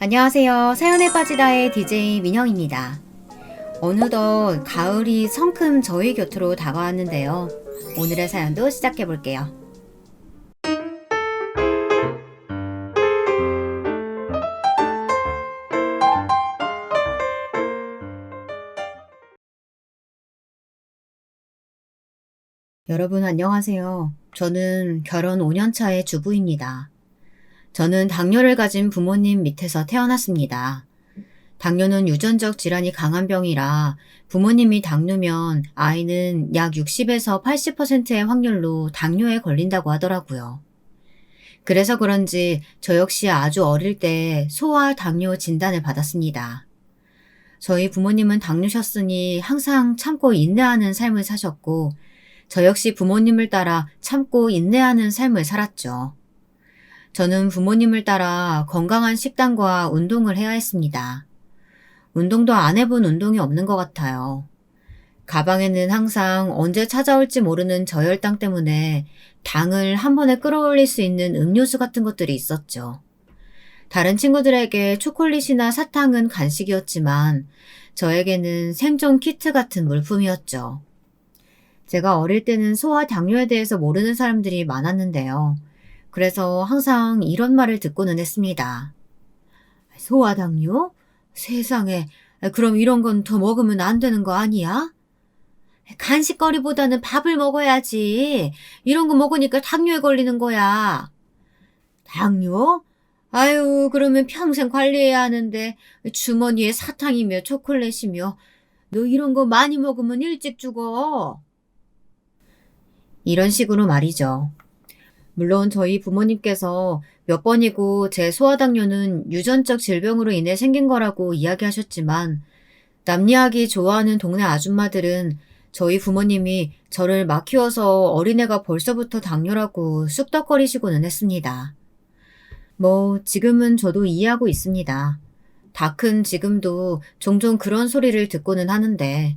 안녕하세요. 사연에 빠지다의 DJ 민영입니다. 어느덧 가을이 성큼 저희 곁으로 다가왔는데요. 오늘의 사연도 시작해 볼게요. 여러분 안녕하세요. 저는 결혼 5년 차의 주부입니다. 저는 당뇨를 가진 부모님 밑에서 태어났습니다. 당뇨는 유전적 질환이 강한 병이라 부모님이 당뇨면 아이는 약 60에서 80%의 확률로 당뇨에 걸린다고 하더라고요. 그래서 그런지 저 역시 아주 어릴 때 소아 당뇨 진단을 받았습니다. 저희 부모님은 당뇨셨으니 항상 참고 인내하는 삶을 사셨고 저 역시 부모님을 따라 참고 인내하는 삶을 살았죠. 저는 부모님을 따라 건강한 식단과 운동을 해야 했습니다. 운동도 안 해본 운동이 없는 것 같아요. 가방에는 항상 언제 찾아올지 모르는 저혈당 때문에 당을 한 번에 끌어올릴 수 있는 음료수 같은 것들이 있었죠. 다른 친구들에게 초콜릿이나 사탕은 간식이었지만 저에게는 생존 키트 같은 물품이었죠. 제가 어릴 때는 소아 당뇨에 대해서 모르는 사람들이 많았는데요. 그래서 항상 이런 말을 듣고는 했습니다. 소아 당뇨? 세상에, 그럼 이런 건 더 먹으면 안 되는 거 아니야? 간식거리보다는 밥을 먹어야지. 이런 거 먹으니까 당뇨에 걸리는 거야. 당뇨? 아유, 그러면 평생 관리해야 하는데 주머니에 사탕이며 초콜릿이며 너 이런 거 많이 먹으면 일찍 죽어. 이런 식으로 말이죠. 물론 저희 부모님께서 몇 번이고 제 소아당뇨는 유전적 질병으로 인해 생긴 거라고 이야기하셨지만 남 이야기 좋아하는 동네 아줌마들은 저희 부모님이 저를 막 키워서 어린애가 벌써부터 당뇨라고 쑥덕거리시고는 했습니다. 지금은 저도 이해하고 있습니다. 다 큰 지금도 종종 그런 소리를 듣고는 하는데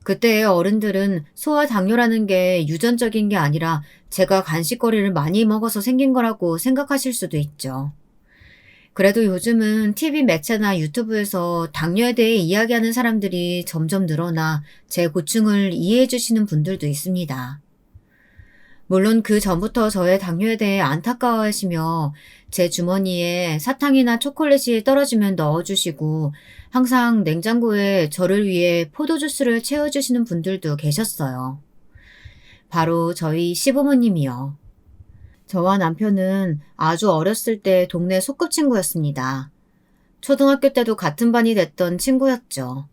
그때의 어른들은 소아 당뇨라는 게 유전적인 게 아니라 제가 간식거리를 많이 먹어서 생긴 거라고 생각하실 수도 있죠. 그래도 요즘은 TV 매체나 유튜브에서 당뇨에 대해 이야기하는 사람들이 점점 늘어나 제 고충을 이해해 주시는 분들도 있습니다. 물론 그 전부터 저의 당뇨에 대해 안타까워하시며 제 주머니에 사탕이나 초콜릿이 떨어지면 넣어주시고 항상 냉장고에 저를 위해 포도주스를 채워주시는 분들도 계셨어요. 바로 저희 시부모님이요. 저와 남편은 아주 어렸을 때 동네 소꿉친구였습니다. 초등학교 때도 같은 반이 됐던 친구였죠.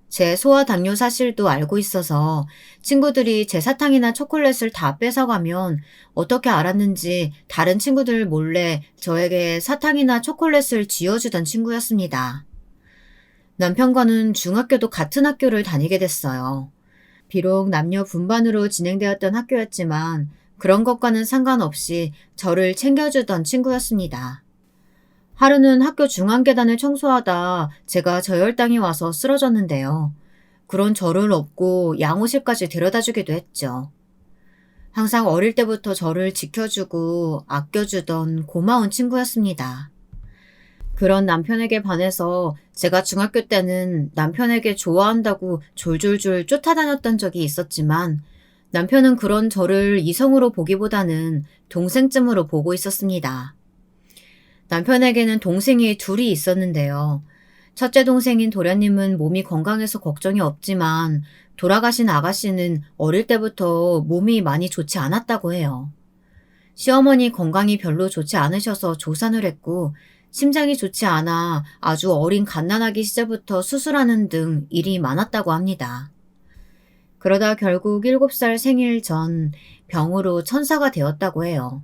제 소아 당뇨 사실도 알고 있어서 친구들이 제 사탕이나 초콜릿을 다 뺏어가면 어떻게 알았는지 다른 친구들 몰래 저에게 사탕이나 초콜릿을 쥐어주던 친구였습니다. 남편과는 중학교도 같은 학교를 다니게 됐어요. 비록 남녀 분반으로 진행되었던 학교였지만 그런 것과는 상관없이 저를 챙겨주던 친구였습니다. 하루는 학교 중앙계단을 청소하다 제가 저혈당이 와서 쓰러졌는데요. 그런 저를 업고 양호실까지 데려다주기도 했죠. 항상 어릴 때부터 저를 지켜주고 아껴주던 고마운 친구였습니다. 그런 남편에게 반해서 제가 중학교 때는 남편에게 좋아한다고 졸졸졸 쫓아다녔던 적이 있었지만 남편은 그런 저를 이성으로 보기보다는 동생쯤으로 보고 있었습니다. 남편에게는 동생이 둘이 있었는데요. 첫째 동생인 도련님은 몸이 건강해서 걱정이 없지만 돌아가신 아가씨는 어릴 때부터 몸이 많이 좋지 않았다고 해요. 시어머니 건강이 별로 좋지 않으셔서 조산을 했고 심장이 좋지 않아 아주 어린 갓난아기 시절부터 수술하는 등 일이 많았다고 합니다. 그러다 결국 7살 생일 전 병으로 천사가 되었다고 해요.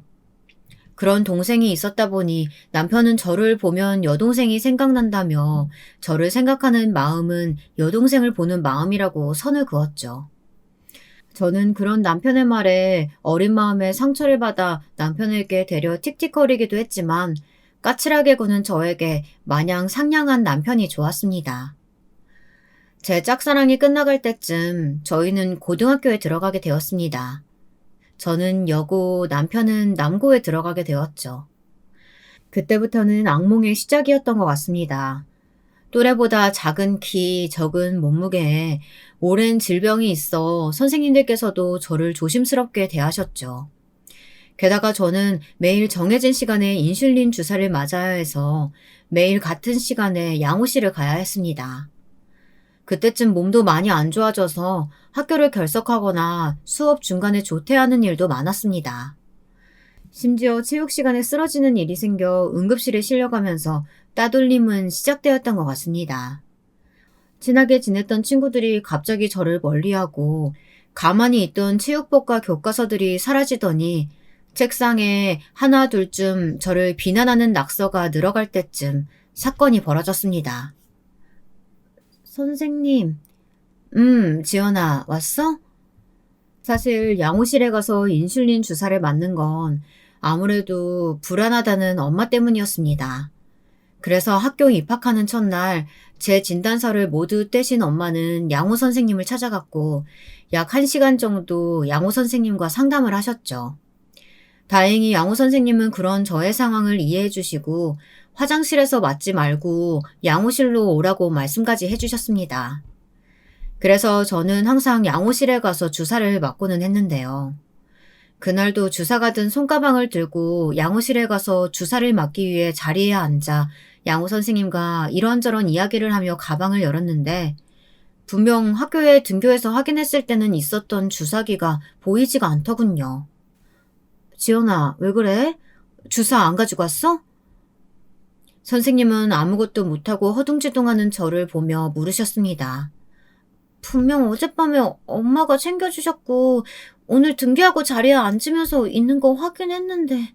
그런 동생이 있었다 보니 남편은 저를 보면 여동생이 생각난다며 저를 생각하는 마음은 여동생을 보는 마음이라고 선을 그었죠. 저는 그런 남편의 말에 어린 마음에 상처를 받아 남편에게 되려 틱틱거리기도 했지만 까칠하게 구는 저에게 마냥 상냥한 남편이 좋았습니다. 제 짝사랑이 끝나갈 때쯤 저희는 고등학교에 들어가게 되었습니다. 저는 여고, 남편은 남고에 들어가게 되었죠. 그때부터는 악몽의 시작이었던 것 같습니다. 또래보다 작은 키, 적은 몸무게에 오랜 질병이 있어 선생님들께서도 저를 조심스럽게 대하셨죠. 게다가 저는 매일 정해진 시간에 인슐린 주사를 맞아야 해서 매일 같은 시간에 양호실을 가야 했습니다. 그때쯤 몸도 많이 안 좋아져서 학교를 결석하거나 수업 중간에 조퇴하는 일도 많았습니다. 심지어 체육 시간에 쓰러지는 일이 생겨 응급실에 실려가면서 따돌림은 시작되었던 것 같습니다. 친하게 지냈던 친구들이 갑자기 저를 멀리하고 가만히 있던 체육복과 교과서들이 사라지더니 책상에 하나 둘쯤 저를 비난하는 낙서가 늘어갈 때쯤 사건이 벌어졌습니다. 선생님, 지연아, 왔어? 사실 양호실에 가서 인슐린 주사를 맞는 건 아무래도 불안하다는 엄마 때문이었습니다. 그래서 학교 입학하는 첫날 제 진단서를 모두 떼신 엄마는 양호 선생님을 찾아갔고 약 1시간 정도 양호 선생님과 상담을 하셨죠. 다행히 양호 선생님은 그런 저의 상황을 이해해 주시고 화장실에서 맞지 말고 양호실로 오라고 말씀까지 해주셨습니다. 그래서 저는 항상 양호실에 가서 주사를 맞고는 했는데요. 그날도 주사가 든 손가방을 들고 양호실에 가서 주사를 맞기 위해 자리에 앉아 양호 선생님과 이런저런 이야기를 하며 가방을 열었는데 분명 학교에 등교해서 확인했을 때는 있었던 주사기가 보이지가 않더군요. 지연아, 왜 그래? 주사 안 가지고 왔어? 선생님은 아무것도 못하고 허둥지둥하는 저를 보며 물으셨습니다. 분명 어젯밤에 엄마가 챙겨주셨고 오늘 등교하고 자리에 앉으면서 있는 거 확인했는데.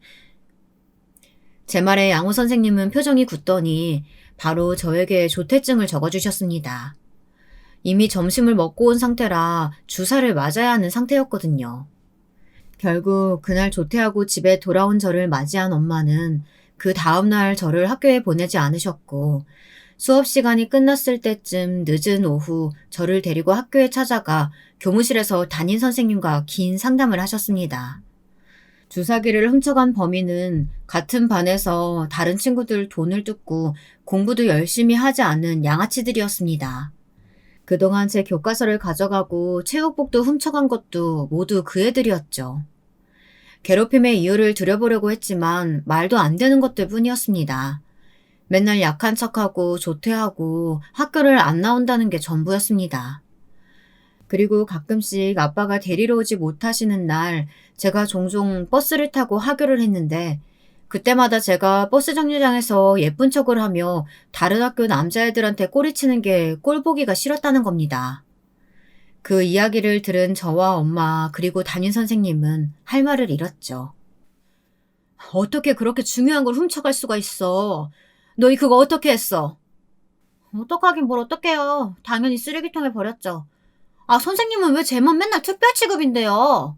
제 말에 양호 선생님은 표정이 굳더니 바로 저에게 조퇴증을 적어주셨습니다. 이미 점심을 먹고 온 상태라 주사를 맞아야 하는 상태였거든요. 결국 그날 조퇴하고 집에 돌아온 저를 맞이한 엄마는 그 다음날 저를 학교에 보내지 않으셨고 수업 시간이 끝났을 때쯤 늦은 오후 저를 데리고 학교에 찾아가 교무실에서 담임 선생님과 긴 상담을 하셨습니다. 주사기를 훔쳐간 범인은 같은 반에서 다른 친구들 돈을 뜯고 공부도 열심히 하지 않은 양아치들이었습니다. 그동안 제 교과서를 가져가고 체육복도 훔쳐간 것도 모두 그 애들이었죠. 괴롭힘의 이유를 들여보려고 했지만 말도 안 되는 것들 뿐이었습니다. 맨날 약한 척하고 조퇴하고 학교를 안 나온다는 게 전부였습니다. 그리고 가끔씩 아빠가 데리러 오지 못하시는 날 제가 종종 버스를 타고 하교를 했는데 그때마다 제가 버스 정류장에서 예쁜 척을 하며 다른 학교 남자애들한테 꼬리치는 게 꼴보기가 싫었다는 겁니다. 그 이야기를 들은 저와 엄마 그리고 담임 선생님은 할 말을 잃었죠. 어떻게 그렇게 중요한 걸 훔쳐갈 수가 있어? 너희 그거 어떻게 했어? 어떡하긴 뭘 어떡해요. 당연히 쓰레기통에 버렸죠. 아, 선생님은 왜 쟤만 맨날 특별 취급인데요?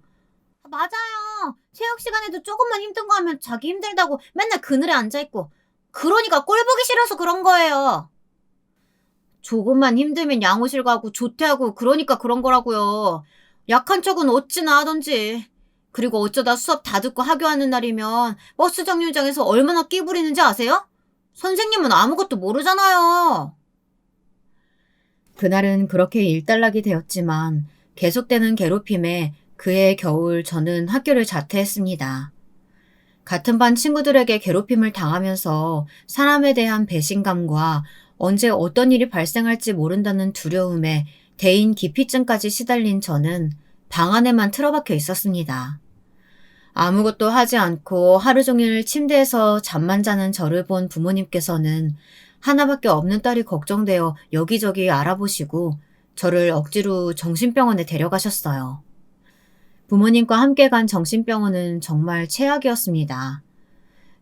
맞아요. 체육 시간에도 조금만 힘든 거 하면 자기 힘들다고 맨날 그늘에 앉아있고. 그러니까 꼴 보기 싫어서 그런 거예요. 조금만 힘들면 양호실 가고 조퇴하고 그러니까 그런 거라고요. 약한 척은 어찌나 하던지. 그리고 어쩌다 수업 다 듣고 하교하는 날이면 버스 정류장에서 얼마나 끼부리는지 아세요? 선생님은 아무것도 모르잖아요. 그날은 그렇게 일단락이 되었지만 계속되는 괴롭힘에 그해 겨울 저는 학교를 자퇴했습니다. 같은 반 친구들에게 괴롭힘을 당하면서 사람에 대한 배신감과 언제 어떤 일이 발생할지 모른다는 두려움에 대인 기피증까지 시달린 저는 방 안에만 틀어박혀 있었습니다. 아무것도 하지 않고 하루 종일 침대에서 잠만 자는 저를 본 부모님께서는 하나밖에 없는 딸이 걱정되어 여기저기 알아보시고 저를 억지로 정신병원에 데려가셨어요. 부모님과 함께 간 정신병원은 정말 최악이었습니다.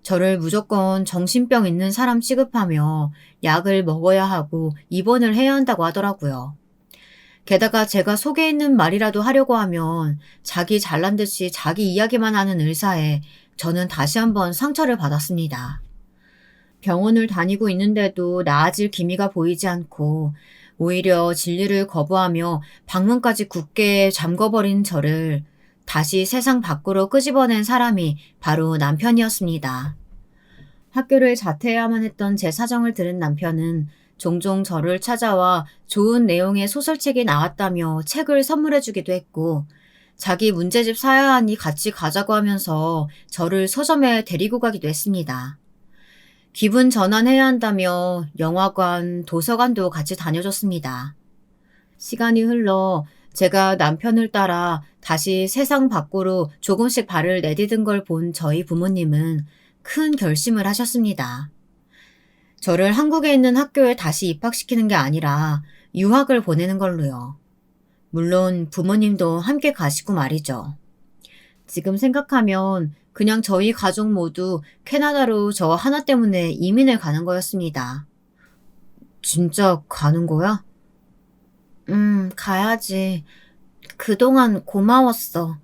저를 무조건 정신병 있는 사람 취급하며 약을 먹어야 하고 입원을 해야 한다고 하더라고요. 게다가 제가 속에 있는 말이라도 하려고 하면 자기 잘난 듯이 자기 이야기만 하는 의사에 저는 다시 한번 상처를 받았습니다. 병원을 다니고 있는데도 나아질 기미가 보이지 않고 오히려 진료를 거부하며 방문까지 굳게 잠궈버린 저를 다시 세상 밖으로 끄집어낸 사람이 바로 남편이었습니다. 학교를 자퇴해야만 했던 제 사정을 들은 남편은 종종 저를 찾아와 좋은 내용의 소설책이 나왔다며 책을 선물해주기도 했고, 자기 문제집 사야 하니 같이 가자고 하면서 저를 서점에 데리고 가기도 했습니다. 기분 전환해야 한다며 영화관, 도서관도 같이 다녀줬습니다. 시간이 흘러 제가 남편을 따라 다시 세상 밖으로 조금씩 발을 내디딘 걸 본 저희 부모님은 큰 결심을 하셨습니다. 저를 한국에 있는 학교에 다시 입학시키는 게 아니라 유학을 보내는 걸로요. 물론 부모님도 함께 가시고 말이죠. 지금 생각하면 그냥 저희 가족 모두 캐나다로 저 하나 때문에 이민을 가는 거였습니다. 진짜 가는 거야? 가야지. 그동안 고마웠어.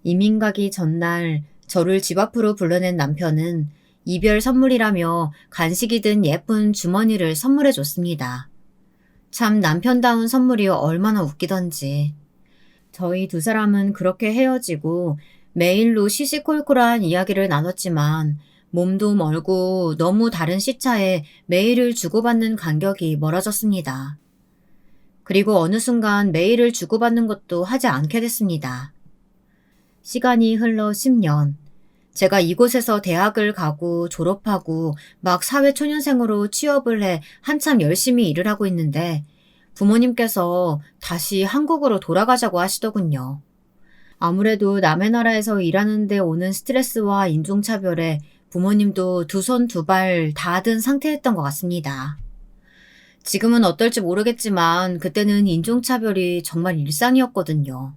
이민 가기 전날 저를 집 앞으로 불러낸 남편은 이별 선물이라며 간식이 든 예쁜 주머니를 선물해 줬습니다. 참 남편다운 선물이 얼마나 웃기던지. 저희 두 사람은 그렇게 헤어지고 메일로 시시콜콜한 이야기를 나눴지만 몸도 멀고 너무 다른 시차에 메일을 주고받는 간격이 멀어졌습니다. 그리고 어느 순간 메일을 주고받는 것도 하지 않게 됐습니다. 시간이 흘러 10년. 제가 이곳에서 대학을 가고 졸업하고 막 사회초년생으로 취업을 해 한참 열심히 일을 하고 있는데 부모님께서 다시 한국으로 돌아가자고 하시더군요. 아무래도 남의 나라에서 일하는데 오는 스트레스와 인종차별에 부모님도 두 손 두 발 다 든 상태였던 것 같습니다. 지금은 어떨지 모르겠지만 그때는 인종차별이 정말 일상이었거든요.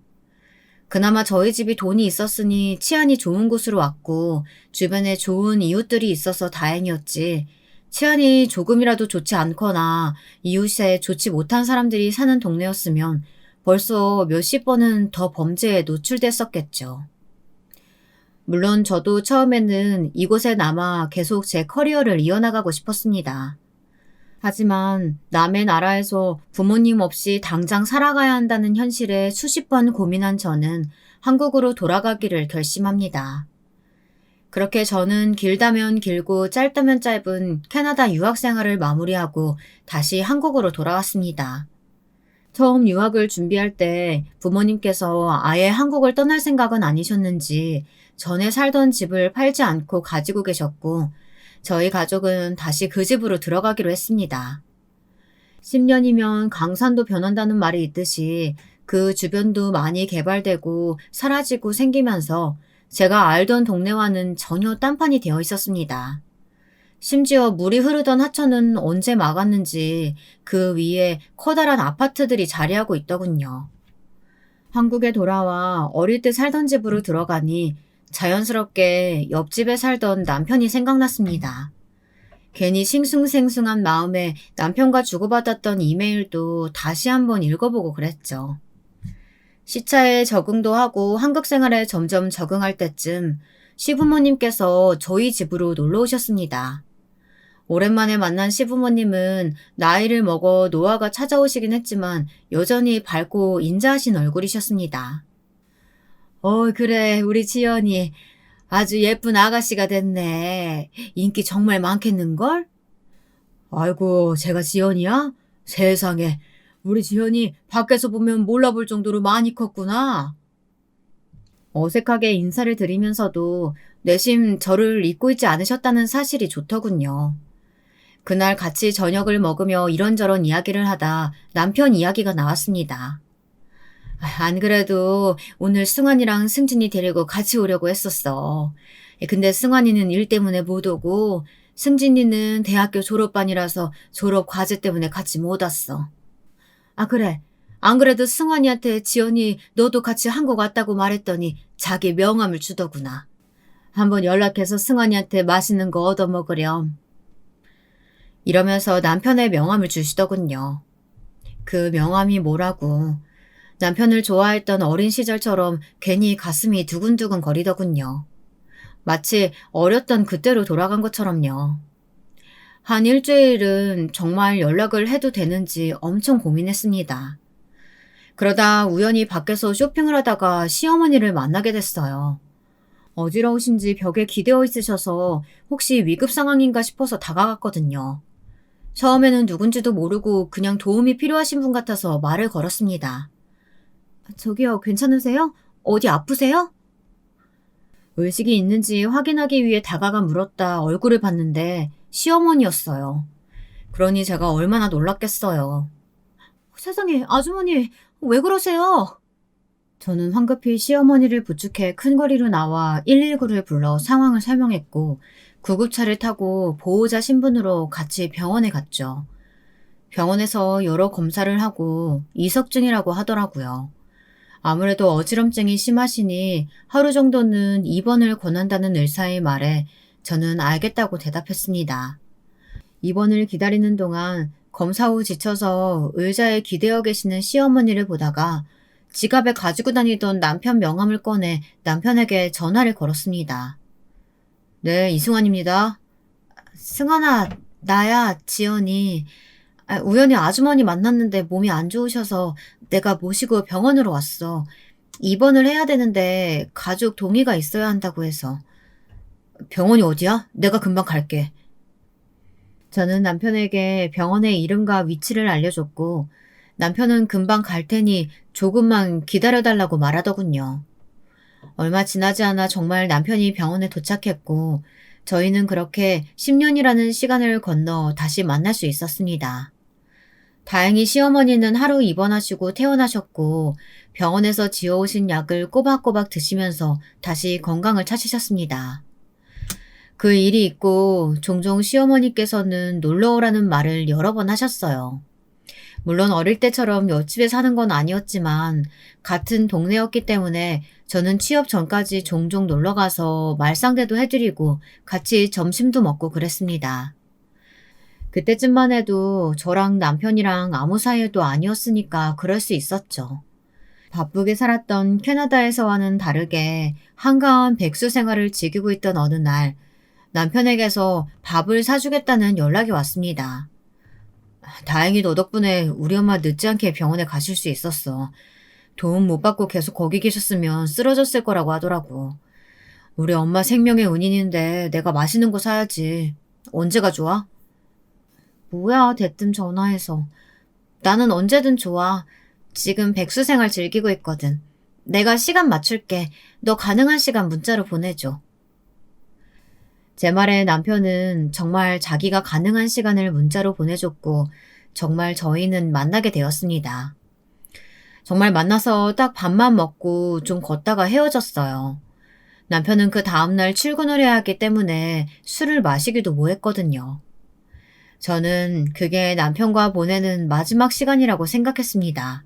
그나마 저희 집이 돈이 있었으니 치안이 좋은 곳으로 왔고 주변에 좋은 이웃들이 있어서 다행이었지. 치안이 조금이라도 좋지 않거나 이웃에 좋지 못한 사람들이 사는 동네였으면 벌써 몇십 번은 더 범죄에 노출됐었겠죠. 물론 저도 처음에는 이곳에 남아 계속 제 커리어를 이어나가고 싶었습니다. 하지만 남의 나라에서 부모님 없이 당장 살아가야 한다는 현실에 수십 번 고민한 저는 한국으로 돌아가기를 결심합니다. 그렇게 저는 길다면 길고 짧다면 짧은 캐나다 유학 생활을 마무리하고 다시 한국으로 돌아왔습니다. 처음 유학을 준비할 때 부모님께서 아예 한국을 떠날 생각은 아니셨는지 전에 살던 집을 팔지 않고 가지고 계셨고 저희 가족은 다시 그 집으로 들어가기로 했습니다. 10년이면 강산도 변한다는 말이 있듯이 그 주변도 많이 개발되고 사라지고 생기면서 제가 알던 동네와는 전혀 딴판이 되어 있었습니다. 심지어 물이 흐르던 하천은 언제 막았는지 그 위에 커다란 아파트들이 자리하고 있더군요. 한국에 돌아와 어릴 때 살던 집으로 들어가니 자연스럽게 옆집에 살던 남편이 생각났습니다. 괜히 싱숭생숭한 마음에 남편과 주고받았던 이메일도 다시 한번 읽어보고 그랬죠. 시차에 적응도 하고 한국 생활에 점점 적응할 때쯤 시부모님께서 저희 집으로 놀러 오셨습니다. 오랜만에 만난 시부모님은 나이를 먹어 노화가 찾아오시긴 했지만 여전히 밝고 인자하신 얼굴이셨습니다. 그래, 우리 지연이 아주 예쁜 아가씨가 됐네. 인기 정말 많겠는걸? 아이고, 제가 지연이야? 세상에, 우리 지연이 밖에서 보면 몰라볼 정도로 많이 컸구나. 어색하게 인사를 드리면서도 내심 저를 잊고 있지 않으셨다는 사실이 좋더군요. 그날 같이 저녁을 먹으며 이런저런 이야기를 하다 남편 이야기가 나왔습니다. 안 그래도 오늘 승환이랑 승진이 데리고 같이 오려고 했었어. 근데 승환이는 일 때문에 못 오고 승진이는 대학교 졸업반이라서 졸업 과제 때문에 같이 못 왔어. 아, 그래. 안 그래도 승환이한테 지연이 너도 같이 한국 왔다고 말했더니 자기 명함을 주더구나. 한번 연락해서 승환이한테 맛있는 거 얻어먹으렴. 이러면서 남편의 명함을 주시더군요. 그 명함이 뭐라고. 남편을 좋아했던 어린 시절처럼 괜히 가슴이 두근두근 거리더군요. 마치 어렸던 그때로 돌아간 것처럼요. 한 일주일은 정말 연락을 해도 되는지 엄청 고민했습니다. 그러다 우연히 밖에서 쇼핑을 하다가 시어머니를 만나게 됐어요. 어지러우신지 벽에 기대어 있으셔서 혹시 위급 상황인가 싶어서 다가갔거든요. 처음에는 누군지도 모르고 그냥 도움이 필요하신 분 같아서 말을 걸었습니다. 저기요, 괜찮으세요? 어디 아프세요? 의식이 있는지 확인하기 위해 다가가 물었다 얼굴을 봤는데 시어머니였어요. 그러니 제가 얼마나 놀랐겠어요. 세상에, 아주머니, 왜 그러세요? 저는 황급히 시어머니를 부축해 큰 거리로 나와 119를 불러 상황을 설명했고 구급차를 타고 보호자 신분으로 같이 병원에 갔죠. 병원에서 여러 검사를 하고 이석증이라고 하더라고요. 아무래도 어지럼증이 심하시니 하루 정도는 입원을 권한다는 의사의 말에 저는 알겠다고 대답했습니다. 입원을 기다리는 동안 검사 후 지쳐서 의자에 기대어 계시는 시어머니를 보다가 지갑에 가지고 다니던 남편 명함을 꺼내 남편에게 전화를 걸었습니다. 네, 이승환입니다. 승환아, 나야, 지연이. 우연히 아주머니 만났는데 몸이 안 좋으셔서 내가 모시고 병원으로 왔어. 입원을 해야 되는데 가족 동의가 있어야 한다고 해서. 병원이 어디야? 내가 금방 갈게. 저는 남편에게 병원의 이름과 위치를 알려줬고 남편은 금방 갈 테니 조금만 기다려달라고 말하더군요. 얼마 지나지 않아 정말 남편이 병원에 도착했고 저희는 그렇게 10년이라는 시간을 건너 다시 만날 수 있었습니다. 다행히 시어머니는 하루 입원하시고 퇴원하셨고 병원에서 지어오신 약을 꼬박꼬박 드시면서 다시 건강을 찾으셨습니다. 그 일이 있고 종종 시어머니께서는 놀러오라는 말을 여러 번 하셨어요. 물론 어릴 때처럼 옆집에 사는 건 아니었지만 같은 동네였기 때문에 저는 취업 전까지 종종 놀러가서 말상대도 해드리고 같이 점심도 먹고 그랬습니다. 그때쯤만 해도 저랑 남편이랑 아무 사이도 아니었으니까 그럴 수 있었죠. 바쁘게 살았던 캐나다에서와는 다르게 한가한 백수 생활을 즐기고 있던 어느 날 남편에게서 밥을 사주겠다는 연락이 왔습니다. 다행히 너 덕분에 우리 엄마 늦지 않게 병원에 가실 수 있었어. 도움 못 받고 계속 거기 계셨으면 쓰러졌을 거라고 하더라고. 우리 엄마 생명의 은인인데 내가 맛있는 거 사야지. 언제가 좋아? 뭐야, 대뜸 전화해서. 나는 언제든 좋아. 지금 백수 생활 즐기고 있거든. 내가 시간 맞출게. 너 가능한 시간 문자로 보내줘. 제 말에 남편은 정말 자기가 가능한 시간을 문자로 보내줬고 정말 저희는 만나게 되었습니다. 정말 만나서 딱 밥만 먹고 좀 걷다가 헤어졌어요. 남편은 그 다음날 출근을 해야 하기 때문에 술을 마시기도 뭐했거든요. 저는 그게 남편과 보내는 마지막 시간이라고 생각했습니다.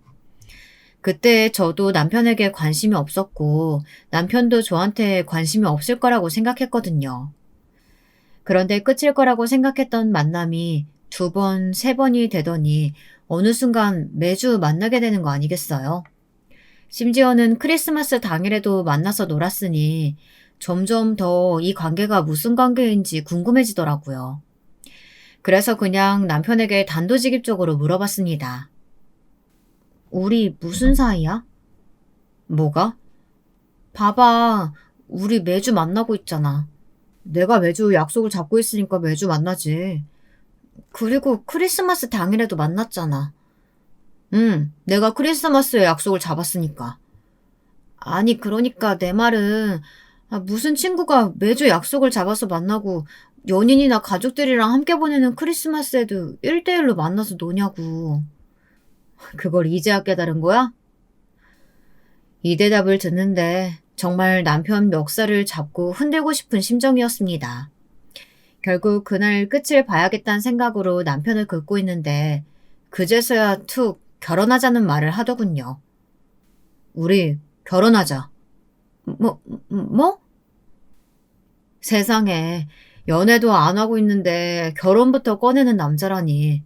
그때 저도 남편에게 관심이 없었고 남편도 저한테 관심이 없을 거라고 생각했거든요. 그런데 끝일 거라고 생각했던 만남이 2번, 3번이 되더니 어느 순간 매주 만나게 되는 거 아니겠어요? 심지어는 크리스마스 당일에도 만나서 놀았으니 점점 더 이 관계가 무슨 관계인지 궁금해지더라고요. 그래서 그냥 남편에게 단도직입적으로 물어봤습니다. 우리 무슨 사이야? 뭐가? 봐봐, 우리 매주 만나고 있잖아. 내가 매주 약속을 잡고 있으니까 매주 만나지. 그리고 크리스마스 당일에도 만났잖아. 응, 내가 크리스마스에 약속을 잡았으니까. 아니, 그러니까 내 말은 무슨 친구가 매주 약속을 잡아서 만나고 연인이나 가족들이랑 함께 보내는 크리스마스에도 1대1로 만나서 노냐고. 그걸 이제야 깨달은 거야? 이 대답을 듣는데 정말 남편 멱살을 잡고 흔들고 싶은 심정이었습니다. 결국 그날 끝을 봐야겠다는 생각으로 남편을 긁고 있는데 그제서야 툭 결혼하자는 말을 하더군요. 우리 결혼하자. 뭐? 세상에 연애도 안 하고 있는데 결혼부터 꺼내는 남자라니.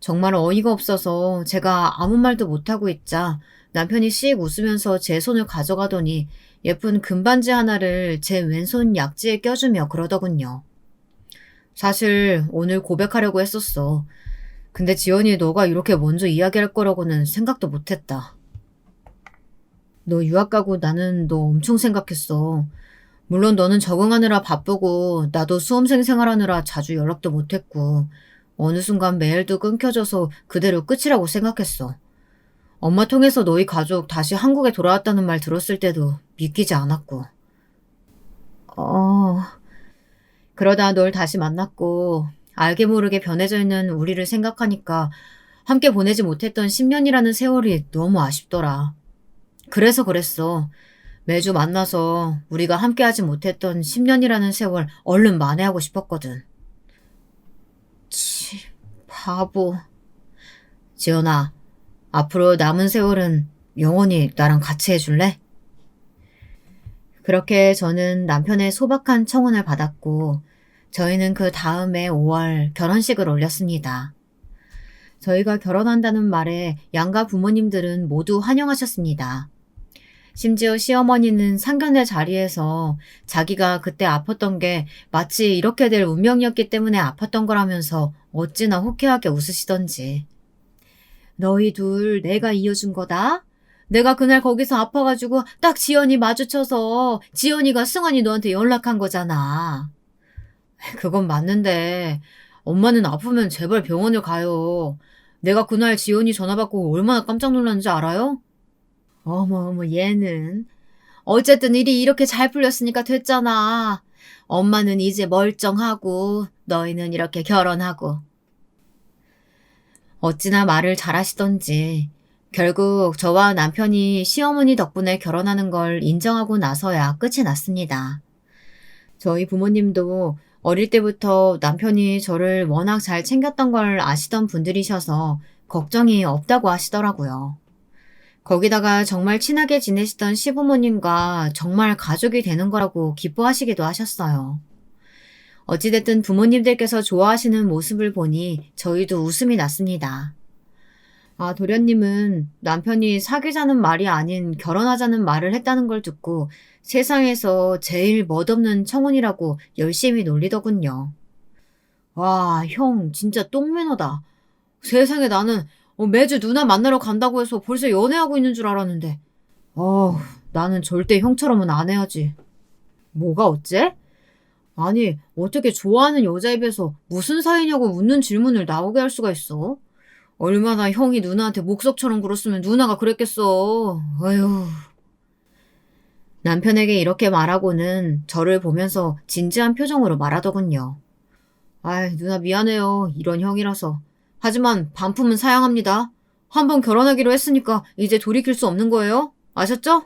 정말 어이가 없어서 제가 아무 말도 못하고 있자 남편이 씩 웃으면서 제 손을 가져가더니 예쁜 금반지 하나를 제 왼손 약지에 껴주며 그러더군요. 사실 오늘 고백하려고 했었어. 근데 지연이 너가 이렇게 먼저 이야기할 거라고는 생각도 못했다. 너 유학 가고 나는 너 엄청 생각했어. 물론 너는 적응하느라 바쁘고 나도 수험생 생활하느라 자주 연락도 못했고 어느 순간 메일도 끊겨져서 그대로 끝이라고 생각했어. 엄마 통해서 너희 가족 다시 한국에 돌아왔다는 말 들었을 때도 믿기지 않았고. 어, 그러다 널 다시 만났고 알게 모르게 변해져 있는 우리를 생각하니까 함께 보내지 못했던 10년이라는 세월이 너무 아쉽더라. 그래서 그랬어. 매주 만나서 우리가 함께하지 못했던 10년이라는 세월 얼른 만회하고 싶었거든. 치, 바보. 지연아, 앞으로 남은 세월은 영원히 나랑 같이 해줄래? 그렇게 저는 남편의 소박한 청혼을 받았고 저희는 그 다음해 5월 결혼식을 올렸습니다. 저희가 결혼한다는 말에 양가 부모님들은 모두 환영하셨습니다. 심지어 시어머니는 상견례 자리에서 자기가 그때 아팠던 게 마치 이렇게 될 운명이었기 때문에 아팠던 거라면서 어찌나 호쾌하게 웃으시던지. 너희 둘 내가 이어준 거다? 내가 그날 거기서 아파가지고 딱 지연이 마주쳐서 지연이가 승환이 너한테 연락한 거잖아. 그건 맞는데 엄마는 아프면 제발 병원을 가요. 내가 그날 지연이 전화 받고 얼마나 깜짝 놀랐는지 알아요? 어머 얘는. 어쨌든 일이 이렇게 잘 풀렸으니까 됐잖아. 엄마는 이제 멀쩡하고 너희는 이렇게 결혼하고. 어찌나 말을 잘하시던지 결국 저와 남편이 시어머니 덕분에 결혼하는 걸 인정하고 나서야 끝이 났습니다. 저희 부모님도 어릴 때부터 남편이 저를 워낙 잘 챙겼던 걸 아시던 분들이셔서 걱정이 없다고 하시더라고요. 거기다가 정말 친하게 지내시던 시부모님과 정말 가족이 되는 거라고 기뻐하시기도 하셨어요. 어찌됐든 부모님들께서 좋아하시는 모습을 보니 저희도 웃음이 났습니다. 아, 도련님은 남편이 사귀자는 말이 아닌 결혼하자는 말을 했다는 걸 듣고 세상에서 제일 멋없는 청혼이라고 열심히 놀리더군요. 와, 형 진짜 똥매너다. 세상에 나는 매주 누나 만나러 간다고 해서 벌써 연애하고 있는 줄 알았는데. 나는 절대 형처럼은 안 해야지. 뭐가 어째? 아니, 어떻게 좋아하는 여자 입에서 무슨 사이냐고 묻는 질문을 나오게 할 수가 있어? 얼마나 형이 누나한테 목석처럼 굴었으면 누나가 그랬겠어. 어휴. 남편에게 이렇게 말하고는 저를 보면서 진지한 표정으로 말하더군요. 아이, 누나 미안해요. 이런 형이라서. 하지만 반품은 사양합니다. 한번 결혼하기로 했으니까 이제 돌이킬 수 없는 거예요. 아셨죠?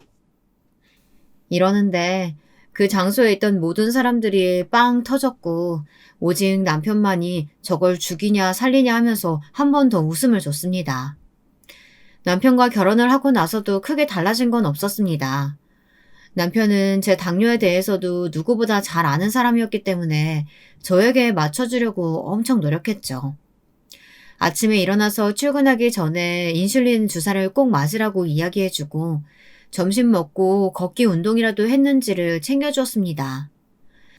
이러는데 그 장소에 있던 모든 사람들이 빵 터졌고 오직 남편만이 저걸 죽이냐 살리냐 하면서 한 번 더 웃음을 줬습니다. 남편과 결혼을 하고 나서도 크게 달라진 건 없었습니다. 남편은 제 당뇨에 대해서도 누구보다 잘 아는 사람이었기 때문에 저에게 맞춰주려고 엄청 노력했죠. 아침에 일어나서 출근하기 전에 인슐린 주사를 꼭 맞으라고 이야기해주고 점심 먹고 걷기 운동이라도 했는지를 챙겨주었습니다.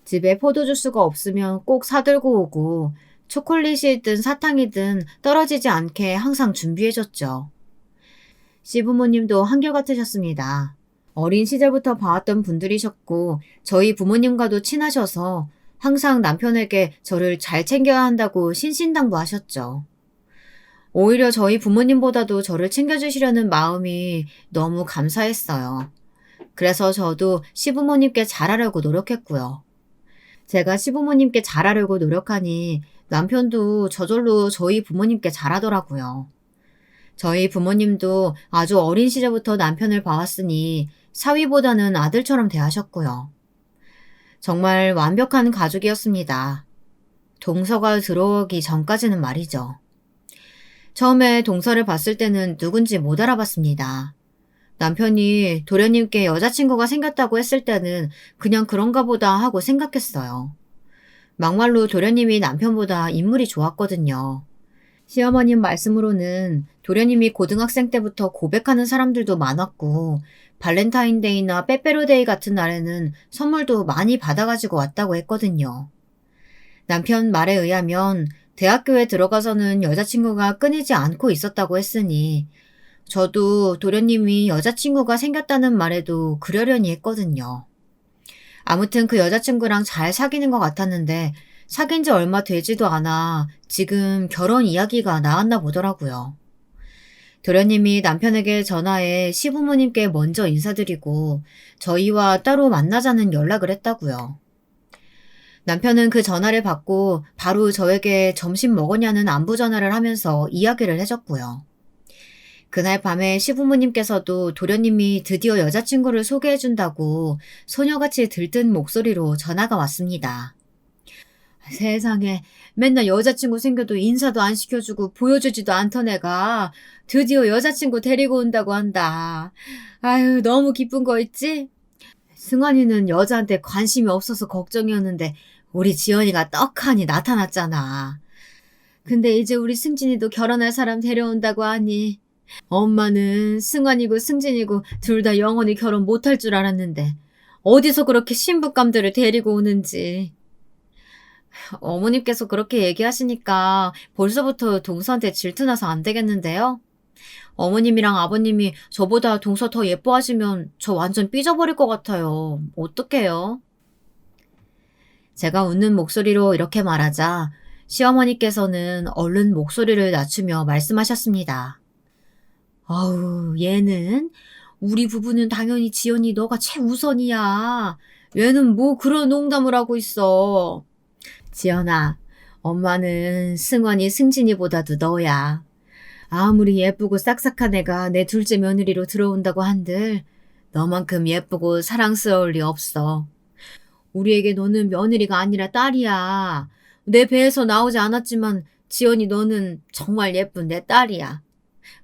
집에 포도주스가 없으면 꼭 사들고 오고 초콜릿이든 사탕이든 떨어지지 않게 항상 준비해줬죠. 시부모님도 한결같으셨습니다. 어린 시절부터 봐왔던 분들이셨고 저희 부모님과도 친하셔서 항상 남편에게 저를 잘 챙겨야 한다고 신신당부하셨죠. 오히려 저희 부모님보다도 저를 챙겨주시려는 마음이 너무 감사했어요. 그래서 저도 시부모님께 잘하려고 노력했고요. 제가 시부모님께 잘하려고 노력하니 남편도 저절로 저희 부모님께 잘하더라고요. 저희 부모님도 아주 어린 시절부터 남편을 봐왔으니 사위보다는 아들처럼 대하셨고요. 정말 완벽한 가족이었습니다. 동서가 들어오기 전까지는 말이죠. 처음에 동서를 봤을 때는 누군지 못 알아봤습니다. 남편이 도련님께 여자친구가 생겼다고 했을 때는 그냥 그런가 보다 하고 생각했어요. 막말로 도련님이 남편보다 인물이 좋았거든요. 시어머님 말씀으로는 도련님이 고등학생 때부터 고백하는 사람들도 많았고 발렌타인데이나 빼빼로데이 같은 날에는 선물도 많이 받아가지고 왔다고 했거든요. 남편 말에 의하면 대학교에 들어가서는 여자친구가 끊이지 않고 있었다고 했으니 저도 도련님이 여자친구가 생겼다는 말에도 그러려니 했거든요. 아무튼 그 여자친구랑 잘 사귀는 것 같았는데 사귄 지 얼마 되지도 않아 지금 결혼 이야기가 나왔나 보더라고요. 도련님이 남편에게 전화해 시부모님께 먼저 인사드리고 저희와 따로 만나자는 연락을 했다고요. 남편은 그 전화를 받고 바로 저에게 점심 먹었냐는 안부 전화를 하면서 이야기를 해줬고요. 그날 밤에 시부모님께서도 도련님이 드디어 여자친구를 소개해준다고 소녀같이 들뜬 목소리로 전화가 왔습니다. 세상에, 맨날 여자친구 생겨도 인사도 안 시켜주고 보여주지도 않던 애가 드디어 여자친구 데리고 온다고 한다. 아유, 너무 기쁜 거 있지? 승환이는 여자한테 관심이 없어서 걱정이었는데 우리 지연이가 떡하니 나타났잖아. 근데 이제 우리 승진이도 결혼할 사람 데려온다고 하니 엄마는 승환이고 승진이고 둘 다 영원히 결혼 못할 줄 알았는데 어디서 그렇게 신부감들을 데리고 오는지. 어머님께서 그렇게 얘기하시니까 벌써부터 동서한테 질투나서 안 되겠는데요? 어머님이랑 아버님이 저보다 동서 더 예뻐하시면 저 완전 삐져버릴 것 같아요. 어떡해요? 제가 웃는 목소리로 이렇게 말하자 시어머니께서는 얼른 목소리를 낮추며 말씀하셨습니다. 아우, 얘는 우리 부부는 당연히 지연이 너가 최우선이야. 얘는 뭐 그런 농담을 하고 있어. 지연아, 엄마는 승환이 승진이보다도 너야. 아무리 예쁘고 싹싹한 애가 내 둘째 며느리로 들어온다고 한들 너만큼 예쁘고 사랑스러울 리 없어. 우리에게 너는 며느리가 아니라 딸이야. 내 배에서 나오지 않았지만 지연이 너는 정말 예쁜 내 딸이야.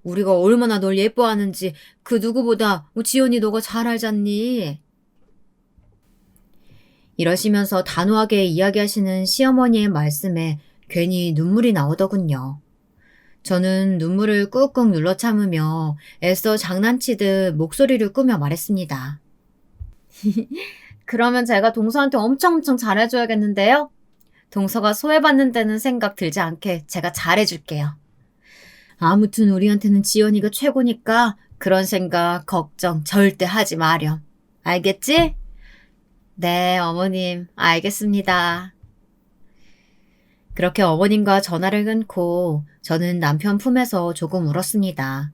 우리가 얼마나 널 예뻐하는지 그 누구보다 지연이 너가 잘 알잖니. 이러시면서 단호하게 이야기하시는 시어머니의 말씀에 괜히 눈물이 나오더군요. 저는 눈물을 꾹꾹 눌러 참으며 애써 장난치듯 목소리를 꾸며 말했습니다. 그러면 제가 동서한테 엄청 잘해줘야겠는데요? 동서가 소외받는 데는 생각 들지 않게 제가 잘해줄게요. 아무튼 우리한테는 지연이가 최고니까 그런 생각, 걱정 절대 하지 마렴. 알겠지? 네, 어머님, 알겠습니다. 그렇게 어머님과 전화를 끊고 저는 남편 품에서 조금 울었습니다.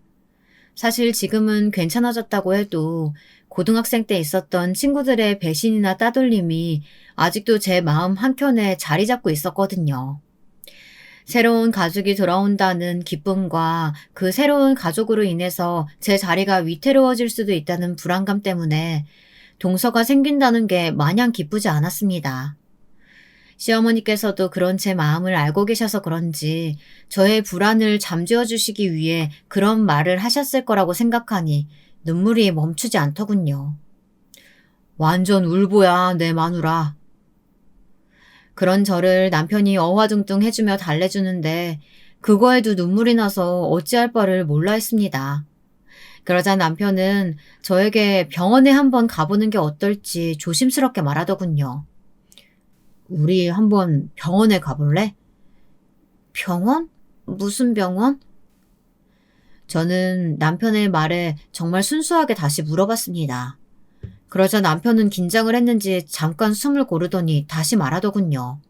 사실 지금은 괜찮아졌다고 해도 고등학생 때 있었던 친구들의 배신이나 따돌림이 아직도 제 마음 한켠에 자리 잡고 있었거든요. 새로운 가족이 돌아온다는 기쁨과 그 새로운 가족으로 인해서 제 자리가 위태로워질 수도 있다는 불안감 때문에 동서가 생긴다는 게 마냥 기쁘지 않았습니다. 시어머니께서도 그런 제 마음을 알고 계셔서 그런지 저의 불안을 잠재워 주시기 위해 그런 말을 하셨을 거라고 생각하니 눈물이 멈추지 않더군요. 완전 울보야, 내 마누라. 그런 저를 남편이 어화둥둥 해주며 달래주는데 그거에도 눈물이 나서 어찌할 바를 몰라 했습니다. 그러자 남편은 저에게 병원에 한번 가보는 게 어떨지 조심스럽게 말하더군요. 우리 한번 병원에 가볼래? 병원? 무슨 병원? 저는 남편의 말에 정말 순수하게 다시 물어봤습니다. 그러자 남편은 긴장을 했는지 잠깐 숨을 고르더니 다시 말하더군요.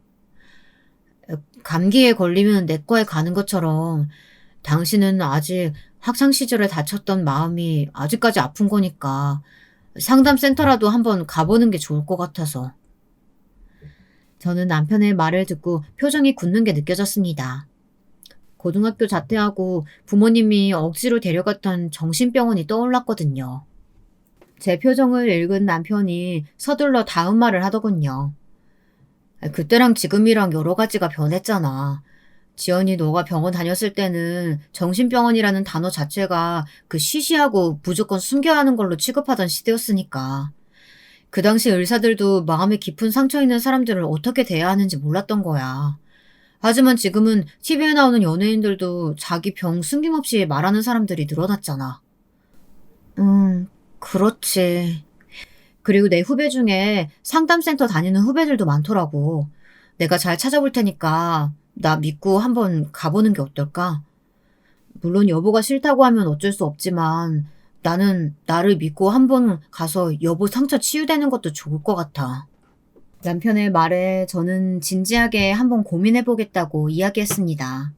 감기에 걸리면 내과에 가는 것처럼 당신은 아직 학창시절에 다쳤던 마음이 아직까지 아픈 거니까 상담센터라도 한번 가보는 게 좋을 것 같아서. 저는 남편의 말을 듣고 표정이 굳는 게 느껴졌습니다. 고등학교 자퇴하고 부모님이 억지로 데려갔던 정신병원이 떠올랐거든요. 제 표정을 읽은 남편이 서둘러 다음 말을 하더군요. 그때랑 지금이랑 여러 가지가 변했잖아. 지연이 너가 병원 다녔을 때는 정신병원이라는 단어 자체가 그 시시하고 무조건 숨겨야 하는 걸로 취급하던 시대였으니까. 그 당시 의사들도 마음에 깊은 상처 있는 사람들을 어떻게 대해야 하는지 몰랐던 거야. 하지만 지금은 TV에 나오는 연예인들도 자기 병 숨김없이 말하는 사람들이 늘어났잖아. 그렇지. 그리고 내 후배 중에 상담센터 다니는 후배들도 많더라고. 내가 잘 찾아볼 테니까 나 믿고 한번 가보는 게 어떨까? 물론 여보가 싫다고 하면 어쩔 수 없지만 나는 나를 믿고 한번 가서 여보 상처 치유되는 것도 좋을 것 같아. 남편의 말에 저는 진지하게 한번 고민해보겠다고 이야기했습니다.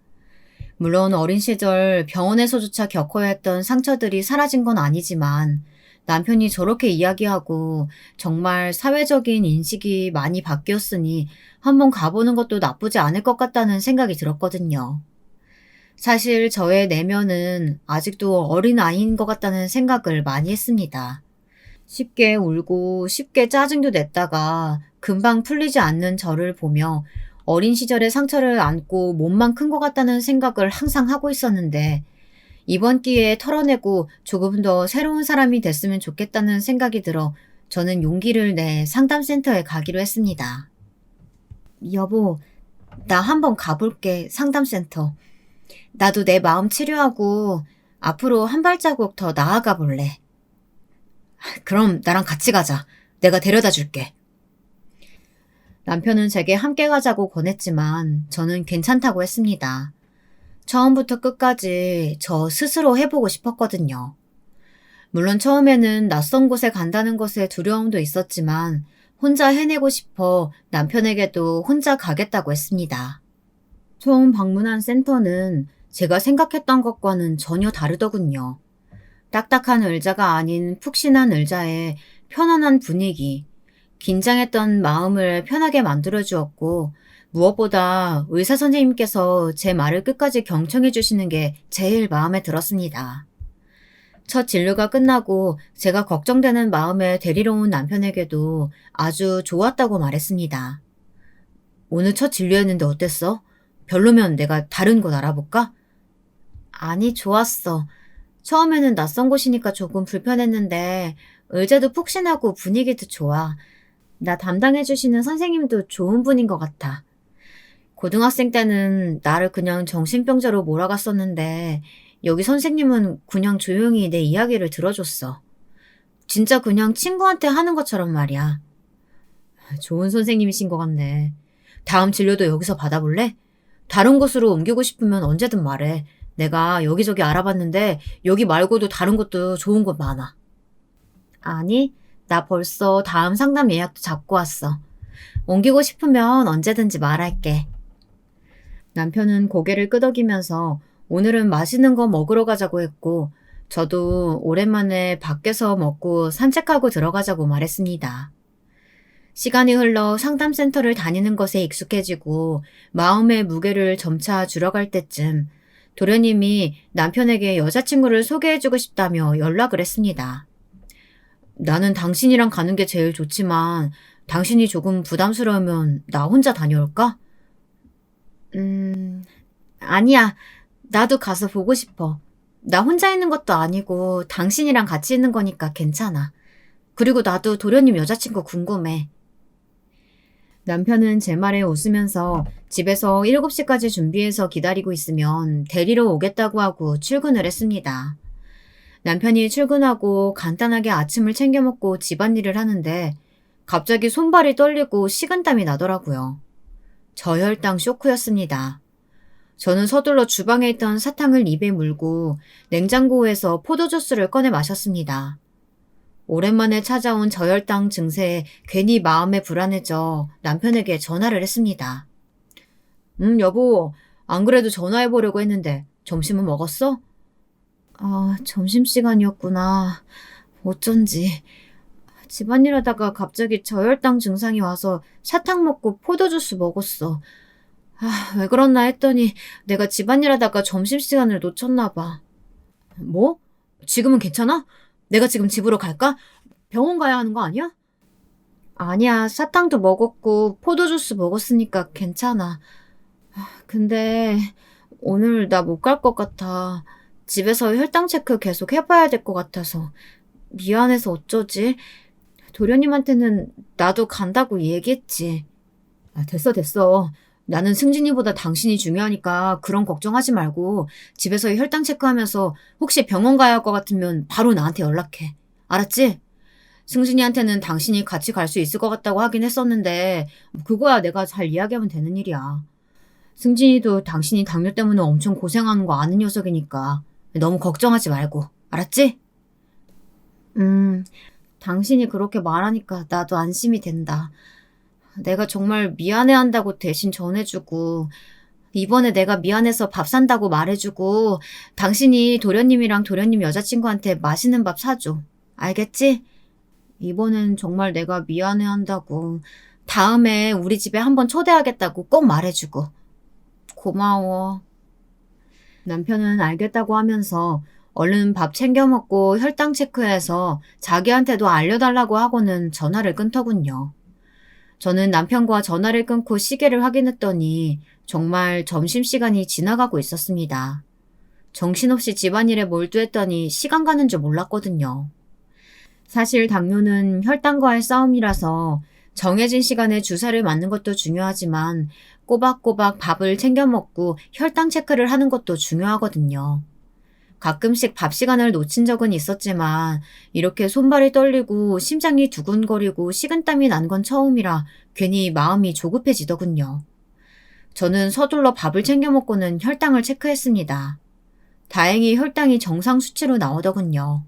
물론 어린 시절 병원에서조차 겪어야 했던 상처들이 사라진 건 아니지만 남편이 저렇게 이야기하고 정말 사회적인 인식이 많이 바뀌었으니 한번 가보는 것도 나쁘지 않을 것 같다는 생각이 들었거든요. 사실 저의 내면은 아직도 어린아이인 것 같다는 생각을 많이 했습니다. 쉽게 울고 쉽게 짜증도 냈다가 금방 풀리지 않는 저를 보며 어린 시절의 상처를 안고 몸만 큰 것 같다는 생각을 항상 하고 있었는데 이번 기회에 털어내고 조금 더 새로운 사람이 됐으면 좋겠다는 생각이 들어 저는 용기를 내 상담센터에 가기로 했습니다. 여보, 나 한번 가볼게, 상담센터. 나도 내 마음 치료하고 앞으로 한 발자국 더 나아가 볼래. 그럼 나랑 같이 가자. 내가 데려다 줄게. 남편은 제게 함께 가자고 권했지만 저는 괜찮다고 했습니다. 처음부터 끝까지 저 스스로 해보고 싶었거든요. 물론 처음에는 낯선 곳에 간다는 것에 두려움도 있었지만 혼자 해내고 싶어 남편에게도 혼자 가겠다고 했습니다. 처음 방문한 센터는 제가 생각했던 것과는 전혀 다르더군요. 딱딱한 의자가 아닌 푹신한 의자에 편안한 분위기, 긴장했던 마음을 편하게 만들어 주었고 무엇보다 의사 선생님께서 제 말을 끝까지 경청해 주시는 게 제일 마음에 들었습니다. 첫 진료가 끝나고 제가 걱정되는 마음에 데리러 온 남편에게도 아주 좋았다고 말했습니다. 오늘 첫 진료했는데 어땠어? 별로면 내가 다른 곳 알아볼까? 아니, 좋았어. 처음에는 낯선 곳이니까 조금 불편했는데 의자도 푹신하고 분위기도 좋아. 나 담당해주시는 선생님도 좋은 분인 것 같아. 고등학생 때는 나를 그냥 정신병자로 몰아갔었는데 여기 선생님은 그냥 조용히 내 이야기를 들어줬어. 진짜 그냥 친구한테 하는 것처럼 말이야. 좋은 선생님이신 것 같네. 다음 진료도 여기서 받아볼래? 다른 곳으로 옮기고 싶으면 언제든 말해. 내가 여기저기 알아봤는데 여기 말고도 다른 곳도 좋은 곳 많아. 아니, 나 벌써 다음 상담 예약도 잡고 왔어. 옮기고 싶으면 언제든지 말할게. 남편은 고개를 끄덕이면서 오늘은 맛있는 거 먹으러 가자고 했고 저도 오랜만에 밖에서 먹고 산책하고 들어가자고 말했습니다. 시간이 흘러 상담센터를 다니는 것에 익숙해지고 마음의 무게를 점차 줄어갈 때쯤 도련님이 남편에게 여자친구를 소개해주고 싶다며 연락을 했습니다. 나는 당신이랑 가는 게 제일 좋지만 당신이 조금 부담스러우면 나 혼자 다녀올까? 아니야. 나도 가서 보고 싶어. 나 혼자 있는 것도 아니고 당신이랑 같이 있는 거니까 괜찮아. 그리고 나도 도련님 여자친구 궁금해. 남편은 제 말에 웃으면서 집에서 7시까지 준비해서 기다리고 있으면 데리러 오겠다고 하고 출근을 했습니다. 남편이 출근하고 간단하게 아침을 챙겨 먹고 집안일을 하는데 갑자기 손발이 떨리고 식은땀이 나더라고요. 저혈당 쇼크였습니다. 저는 서둘러 주방에 있던 사탕을 입에 물고 냉장고에서 포도주스를 꺼내 마셨습니다. 오랜만에 찾아온 저혈당 증세에 괜히 마음에 불안해져 남편에게 전화를 했습니다. 여보, 안 그래도 전화해보려고 했는데 점심은 먹었어? 아, 점심시간이었구나. 어쩐지. 집안일 하다가 갑자기 저혈당 증상이 와서 사탕 먹고 포도주스 먹었어. 아, 왜 그렇나 했더니 내가 집안일 하다가 점심시간을 놓쳤나 봐. 뭐? 지금은 괜찮아? 내가 지금 집으로 갈까? 병원 가야 하는 거 아니야? 아니야, 사탕도 먹었고 포도주스 먹었으니까 괜찮아. 근데 오늘 나 못 갈 것 같아. 집에서 혈당 체크 계속 해봐야 될 것 같아서. 미안해서 어쩌지? 도련님한테는 나도 간다고 얘기했지. 됐어. 나는 승진이보다 당신이 중요하니까 그런 걱정하지 말고 집에서 혈당 체크하면서 혹시 병원 가야 할 것 같으면 바로 나한테 연락해. 알았지? 승진이한테는 당신이 같이 갈 수 있을 것 같다고 하긴 했었는데 그거야 내가 잘 이야기하면 되는 일이야. 승진이도 당신이 당뇨 때문에 엄청 고생하는 거 아는 녀석이니까 너무 걱정하지 말고. 알았지? 음, 당신이 그렇게 말하니까 나도 안심이 된다. 내가 정말 미안해한다고 대신 전해주고, 이번에 내가 미안해서 밥 산다고 말해주고, 당신이 도련님이랑 도련님 여자친구한테 맛있는 밥 사줘. 알겠지? 이번엔 정말 내가 미안해한다고, 다음에 우리 집에 한번 초대하겠다고 꼭 말해주고. 고마워. 남편은 알겠다고 하면서 얼른 밥 챙겨 먹고 혈당 체크해서 자기한테도 알려달라고 하고는 전화를 끊더군요. 저는 남편과 전화를 끊고 시계를 확인했더니 정말 점심시간이 지나가고 있었습니다. 정신없이 집안일에 몰두했더니 시간 가는 줄 몰랐거든요. 사실 당뇨는 혈당과의 싸움이라서 정해진 시간에 주사를 맞는 것도 중요하지만 꼬박꼬박 밥을 챙겨 먹고 혈당 체크를 하는 것도 중요하거든요. 가끔씩 밥 시간을 놓친 적은 있었지만 이렇게 손발이 떨리고 심장이 두근거리고 식은땀이 난 건 처음이라 괜히 마음이 조급해지더군요. 저는 서둘러 밥을 챙겨 먹고는 혈당을 체크했습니다. 다행히 혈당이 정상 수치로 나오더군요.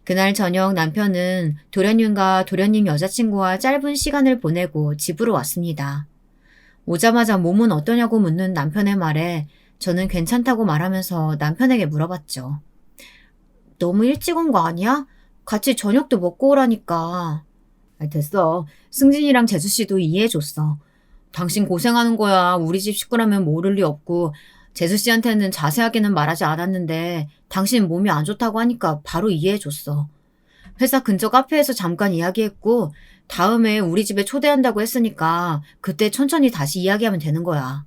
그날 저녁 남편은 도련님과 도련님 여자친구와 짧은 시간을 보내고 집으로 왔습니다. 오자마자 몸은 어떠냐고 묻는 남편의 말에 저는 괜찮다고 말하면서 남편에게 물어봤죠. 너무 일찍 온 거 아니야? 같이 저녁도 먹고 오라니까. 됐어. 승진이랑 재수씨도 이해해줬어. 당신 고생하는 거야. 우리 집 식구라면 모를 리 없고 재수씨한테는 자세하게는 말하지 않았는데 당신 몸이 안 좋다고 하니까 바로 이해해줬어. 회사 근처 카페에서 잠깐 이야기했고 다음에 우리 집에 초대한다고 했으니까 그때 천천히 다시 이야기하면 되는 거야.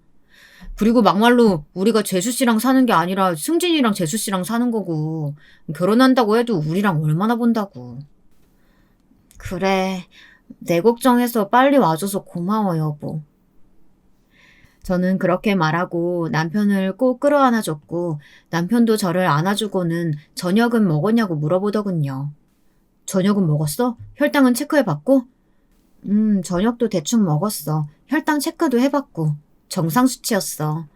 그리고 막말로 우리가 재수씨랑 사는 게 아니라 승진이랑 재수씨랑 사는 거고 결혼한다고 해도 우리랑 얼마나 본다고. 그래. 내 걱정해서 빨리 와줘서 고마워, 여보. 저는 그렇게 말하고 남편을 꼭 끌어안아줬고 남편도 저를 안아주고는 저녁은 먹었냐고 물어보더군요. 저녁은 먹었어? 혈당은 체크해봤고? 저녁도 대충 먹었어. 혈당 체크도 해봤고. 정상 수치였어.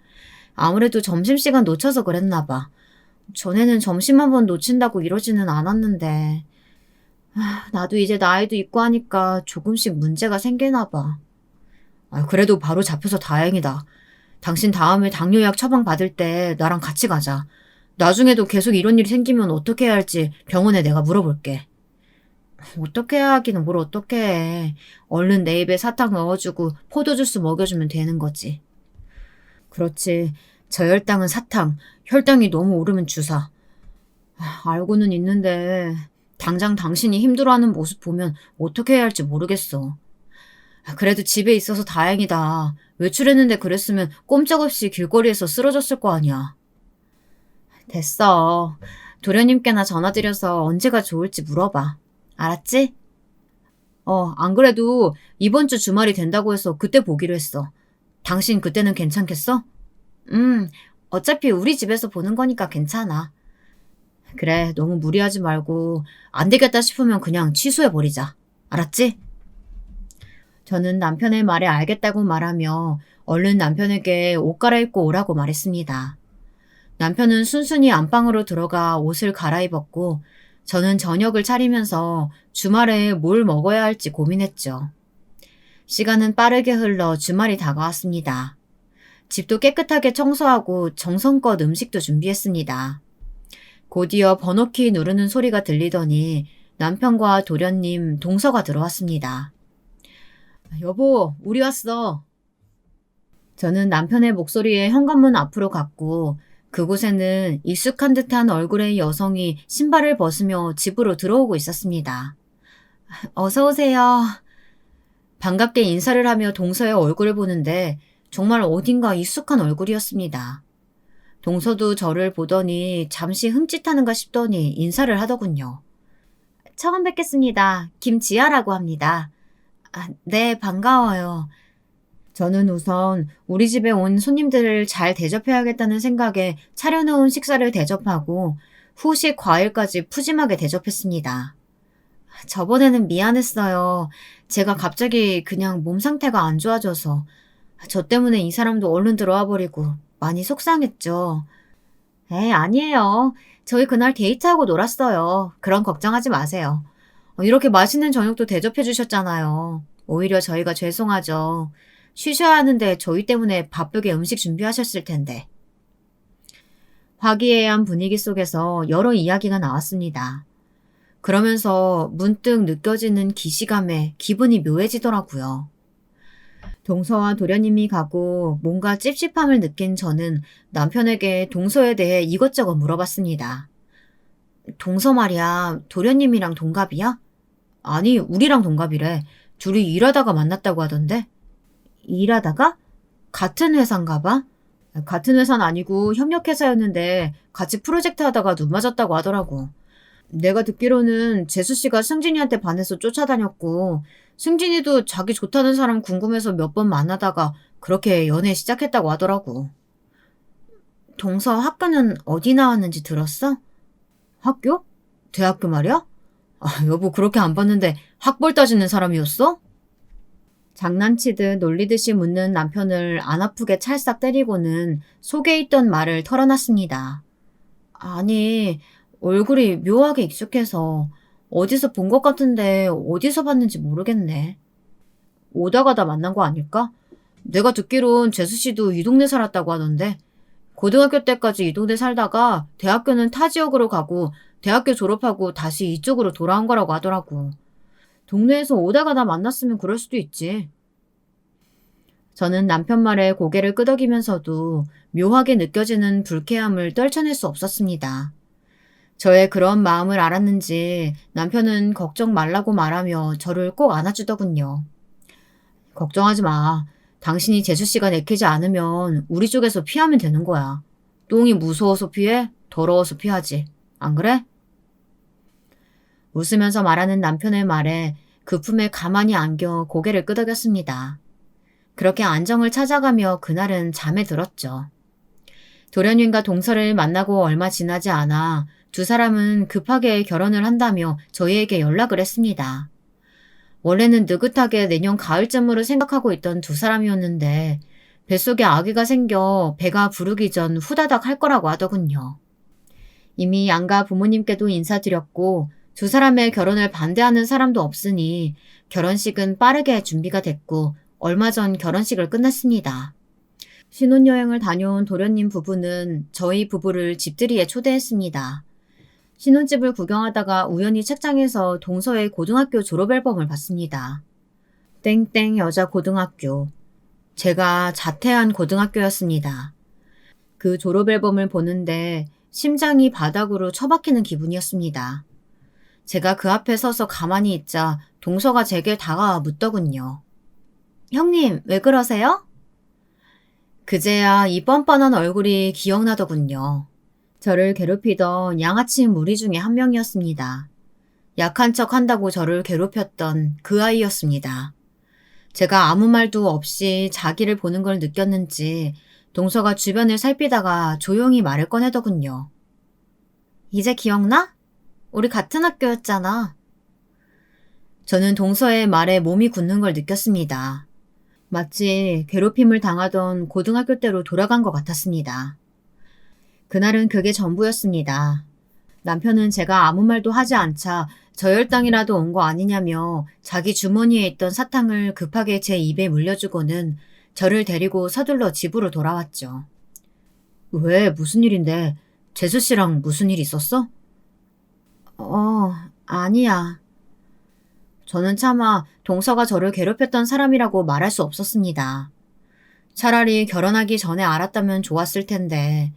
아무래도 점심시간 놓쳐서 그랬나 봐. 전에는 점심 한 번 놓친다고 이러지는 않았는데. 나도 이제 나이도 있고 하니까 조금씩 문제가 생기나 봐. 그래도 바로 잡혀서 다행이다. 당신 다음에 당뇨약 처방 받을 때 나랑 같이 가자. 나중에도 계속 이런 일이 생기면 어떻게 해야 할지 병원에 내가 물어볼게. 어떻게 해야 하기는 뭘 어떻게 해. 얼른 내 입에 사탕 넣어주고 포도주스 먹여주면 되는 거지. 그렇지. 저혈당은 사탕, 혈당이 너무 오르면 주사. 알고는 있는데 당장 당신이 힘들어하는 모습 보면 어떻게 해야 할지 모르겠어. 그래도 집에 있어서 다행이다. 외출했는데 그랬으면 꼼짝없이 길거리에서 쓰러졌을 거 아니야. 됐어. 도련님께나 전화드려서 언제가 좋을지 물어봐. 알았지? 안 그래도 이번 주 주말이 된다고 해서 그때 보기로 했어. 당신 그때는 괜찮겠어? 어차피 우리 집에서 보는 거니까 괜찮아. 그래, 너무 무리하지 말고 안 되겠다 싶으면 그냥 취소해버리자. 알았지? 저는 남편의 말에 알겠다고 말하며 얼른 남편에게 옷 갈아입고 오라고 말했습니다. 남편은 순순히 안방으로 들어가 옷을 갈아입었고 저는 저녁을 차리면서 주말에 뭘 먹어야 할지 고민했죠. 시간은 빠르게 흘러 주말이 다가왔습니다. 집도 깨끗하게 청소하고 정성껏 음식도 준비했습니다. 곧이어 번호키 누르는 소리가 들리더니 남편과 도련님, 동서가 들어왔습니다. 여보, 우리 왔어. 저는 남편의 목소리에 현관문 앞으로 갔고 그곳에는 익숙한 듯한 얼굴의 여성이 신발을 벗으며 집으로 들어오고 있었습니다. 어서 오세요. 반갑게 인사를 하며 동서의 얼굴을 보는데 정말 어딘가 익숙한 얼굴이었습니다. 동서도 저를 보더니 잠시 흠칫하는가 싶더니 인사를 하더군요. 처음 뵙겠습니다. 김지아라고 합니다. 네, 반가워요. 저는 우선 우리 집에 온 손님들을 잘 대접해야겠다는 생각에 차려놓은 식사를 대접하고 후식 과일까지 푸짐하게 대접했습니다. 저번에는 미안했어요. 제가 갑자기 그냥 몸 상태가 안 좋아져서 저 때문에 이 사람도 얼른 들어와 버리고 많이 속상했죠. 에이, 아니에요. 저희 그날 데이트하고 놀았어요. 그런 걱정하지 마세요. 이렇게 맛있는 저녁도 대접해 주셨잖아요. 오히려 저희가 죄송하죠. 쉬셔야 하는데 저희 때문에 바쁘게 음식 준비하셨을 텐데. 화기애애한 분위기 속에서 여러 이야기가 나왔습니다. 그러면서 문득 느껴지는 기시감에 기분이 묘해지더라고요. 동서와 도련님이 가고 뭔가 찝찝함을 느낀 저는 남편에게 동서에 대해 이것저것 물어봤습니다. 동서 말이야, 도련님이랑 동갑이야? 아니, 우리랑 동갑이래. 둘이 일하다가 만났다고 하던데. 일하다가? 같은 회사인가 봐? 같은 회사는 아니고 협력회사였는데 같이 프로젝트 하다가 눈 맞았다고 하더라고. 내가 듣기로는 재수 씨가 승진이한테 반해서 쫓아다녔고, 승진이도 자기 좋다는 사람 궁금해서 몇 번 만나다가 그렇게 연애 시작했다고 하더라고. 동서 학교는 어디 나왔는지 들었어? 학교? 대학교 말이야? 아, 여보 그렇게 안 봤는데 학벌 따지는 사람이었어? 장난치듯 놀리듯이 묻는 남편을 안 아프게 찰싹 때리고는 속에 있던 말을 털어놨습니다. 아니, 얼굴이 묘하게 익숙해서 어디서 본 것 같은데 어디서 봤는지 모르겠네. 오다 가다 만난 거 아닐까? 내가 듣기론 재수 씨도 이 동네 살았다고 하던데 고등학교 때까지 이 동네 살다가 대학교는 타 지역으로 가고 대학교 졸업하고 다시 이쪽으로 돌아온 거라고 하더라고. 동네에서 오다 가다 만났으면 그럴 수도 있지. 저는 남편 말에 고개를 끄덕이면서도 묘하게 느껴지는 불쾌함을 떨쳐낼 수 없었습니다. 저의 그런 마음을 알았는지 남편은 걱정 말라고 말하며 저를 꼭 안아주더군요. 걱정하지 마. 당신이 재수씨가 내키지 않으면 우리 쪽에서 피하면 되는 거야. 똥이 무서워서 피해? 더러워서 피하지. 안 그래? 웃으면서 말하는 남편의 말에 그 품에 가만히 안겨 고개를 끄덕였습니다. 그렇게 안정을 찾아가며 그날은 잠에 들었죠. 도련님과 동서를 만나고 얼마 지나지 않아 두 사람은 급하게 결혼을 한다며 저희에게 연락을 했습니다. 원래는 느긋하게 내년 가을쯤으로 생각하고 있던 두 사람이었는데 뱃속에 아기가 생겨 배가 부르기 전 후다닥 할 거라고 하더군요. 이미 양가 부모님께도 인사드렸고 두 사람의 결혼을 반대하는 사람도 없으니 결혼식은 빠르게 준비가 됐고 얼마 전 결혼식을 끝냈습니다. 신혼여행을 다녀온 도련님 부부는 저희 부부를 집들이에 초대했습니다. 신혼집을 구경하다가 우연히 책장에서 동서의 고등학교 졸업앨범을 봤습니다. 땡땡 여자 고등학교. 제가 자퇴한 고등학교였습니다. 그 졸업앨범을 보는데 심장이 바닥으로 처박히는 기분이었습니다. 제가 그 앞에 서서 가만히 있자 동서가 제게 다가와 묻더군요. 형님, 왜 그러세요? 그제야 이 뻔뻔한 얼굴이 기억나더군요. 저를 괴롭히던 양아치 무리 중에 한 명이었습니다. 약한 척 한다고 저를 괴롭혔던 그 아이였습니다. 제가 아무 말도 없이 자기를 보는 걸 느꼈는지 동서가 주변을 살피다가 조용히 말을 꺼내더군요. 이제 기억나? 우리 같은 학교였잖아. 저는 동서의 말에 몸이 굳는 걸 느꼈습니다. 마치 괴롭힘을 당하던 고등학교 때로 돌아간 것 같았습니다. 그날은 그게 전부였습니다. 남편은 제가 아무 말도 하지 않자 저혈당이라도 온 거 아니냐며 자기 주머니에 있던 사탕을 급하게 제 입에 물려주고는 저를 데리고 서둘러 집으로 돌아왔죠. 왜? 무슨 일인데? 재수 씨랑 무슨 일 있었어? 아니야. 저는 차마 동서가 저를 괴롭혔던 사람이라고 말할 수 없었습니다. 차라리 결혼하기 전에 알았다면 좋았을 텐데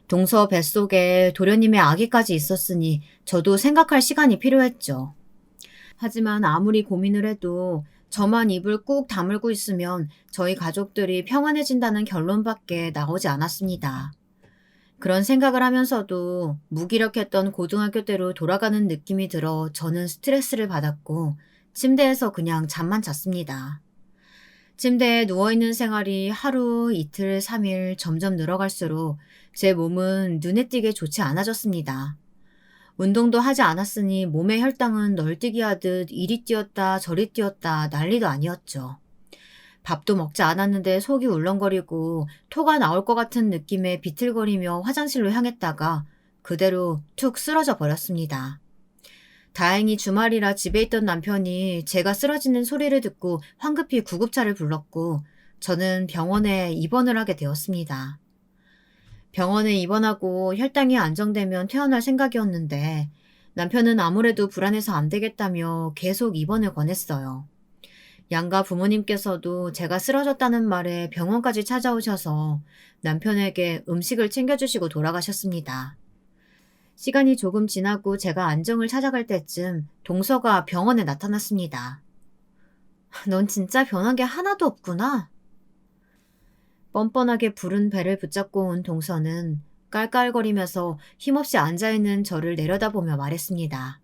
동서 뱃속에 도련님의 아기까지 있었으니 저도 생각할 시간이 필요했죠. 하지만 아무리 고민을 해도 저만 입을 꾹 다물고 있으면 저희 가족들이 평안해진다는 결론밖에 나오지 않았습니다. 그런 생각을 하면서도 무기력했던 고등학교 때로 돌아가는 느낌이 들어 저는 스트레스를 받았고 침대에서 그냥 잠만 잤습니다. 침대에 누워있는 생활이 하루, 이틀, 3일 점점 늘어갈수록 제 몸은 눈에 띄게 좋지 않아졌습니다. 운동도 하지 않았으니 몸의 혈당은 널뛰기 하듯 이리 뛰었다 저리 뛰었다 난리도 아니었죠. 밥도 먹지 않았는데 속이 울렁거리고 토가 나올 것 같은 느낌에 비틀거리며 화장실로 향했다가 그대로 툭 쓰러져 버렸습니다. 다행히 주말이라 집에 있던 남편이 제가 쓰러지는 소리를 듣고 황급히 구급차를 불렀고 저는 병원에 입원을 하게 되었습니다. 병원에 입원하고 혈당이 안정되면 퇴원할 생각이었는데 남편은 아무래도 불안해서 안 되겠다며 계속 입원을 권했어요. 양가 부모님께서도 제가 쓰러졌다는 말에 병원까지 찾아오셔서 남편에게 음식을 챙겨주시고 돌아가셨습니다. 시간이 조금 지나고 제가 안정을 찾아갈 때쯤 동서가 병원에 나타났습니다. 넌 진짜 변한 게 하나도 없구나. 뻔뻔하게 부른 배를 붙잡고 온 동서는 깔깔거리면서 힘없이 앉아있는 저를 내려다보며 말했습니다.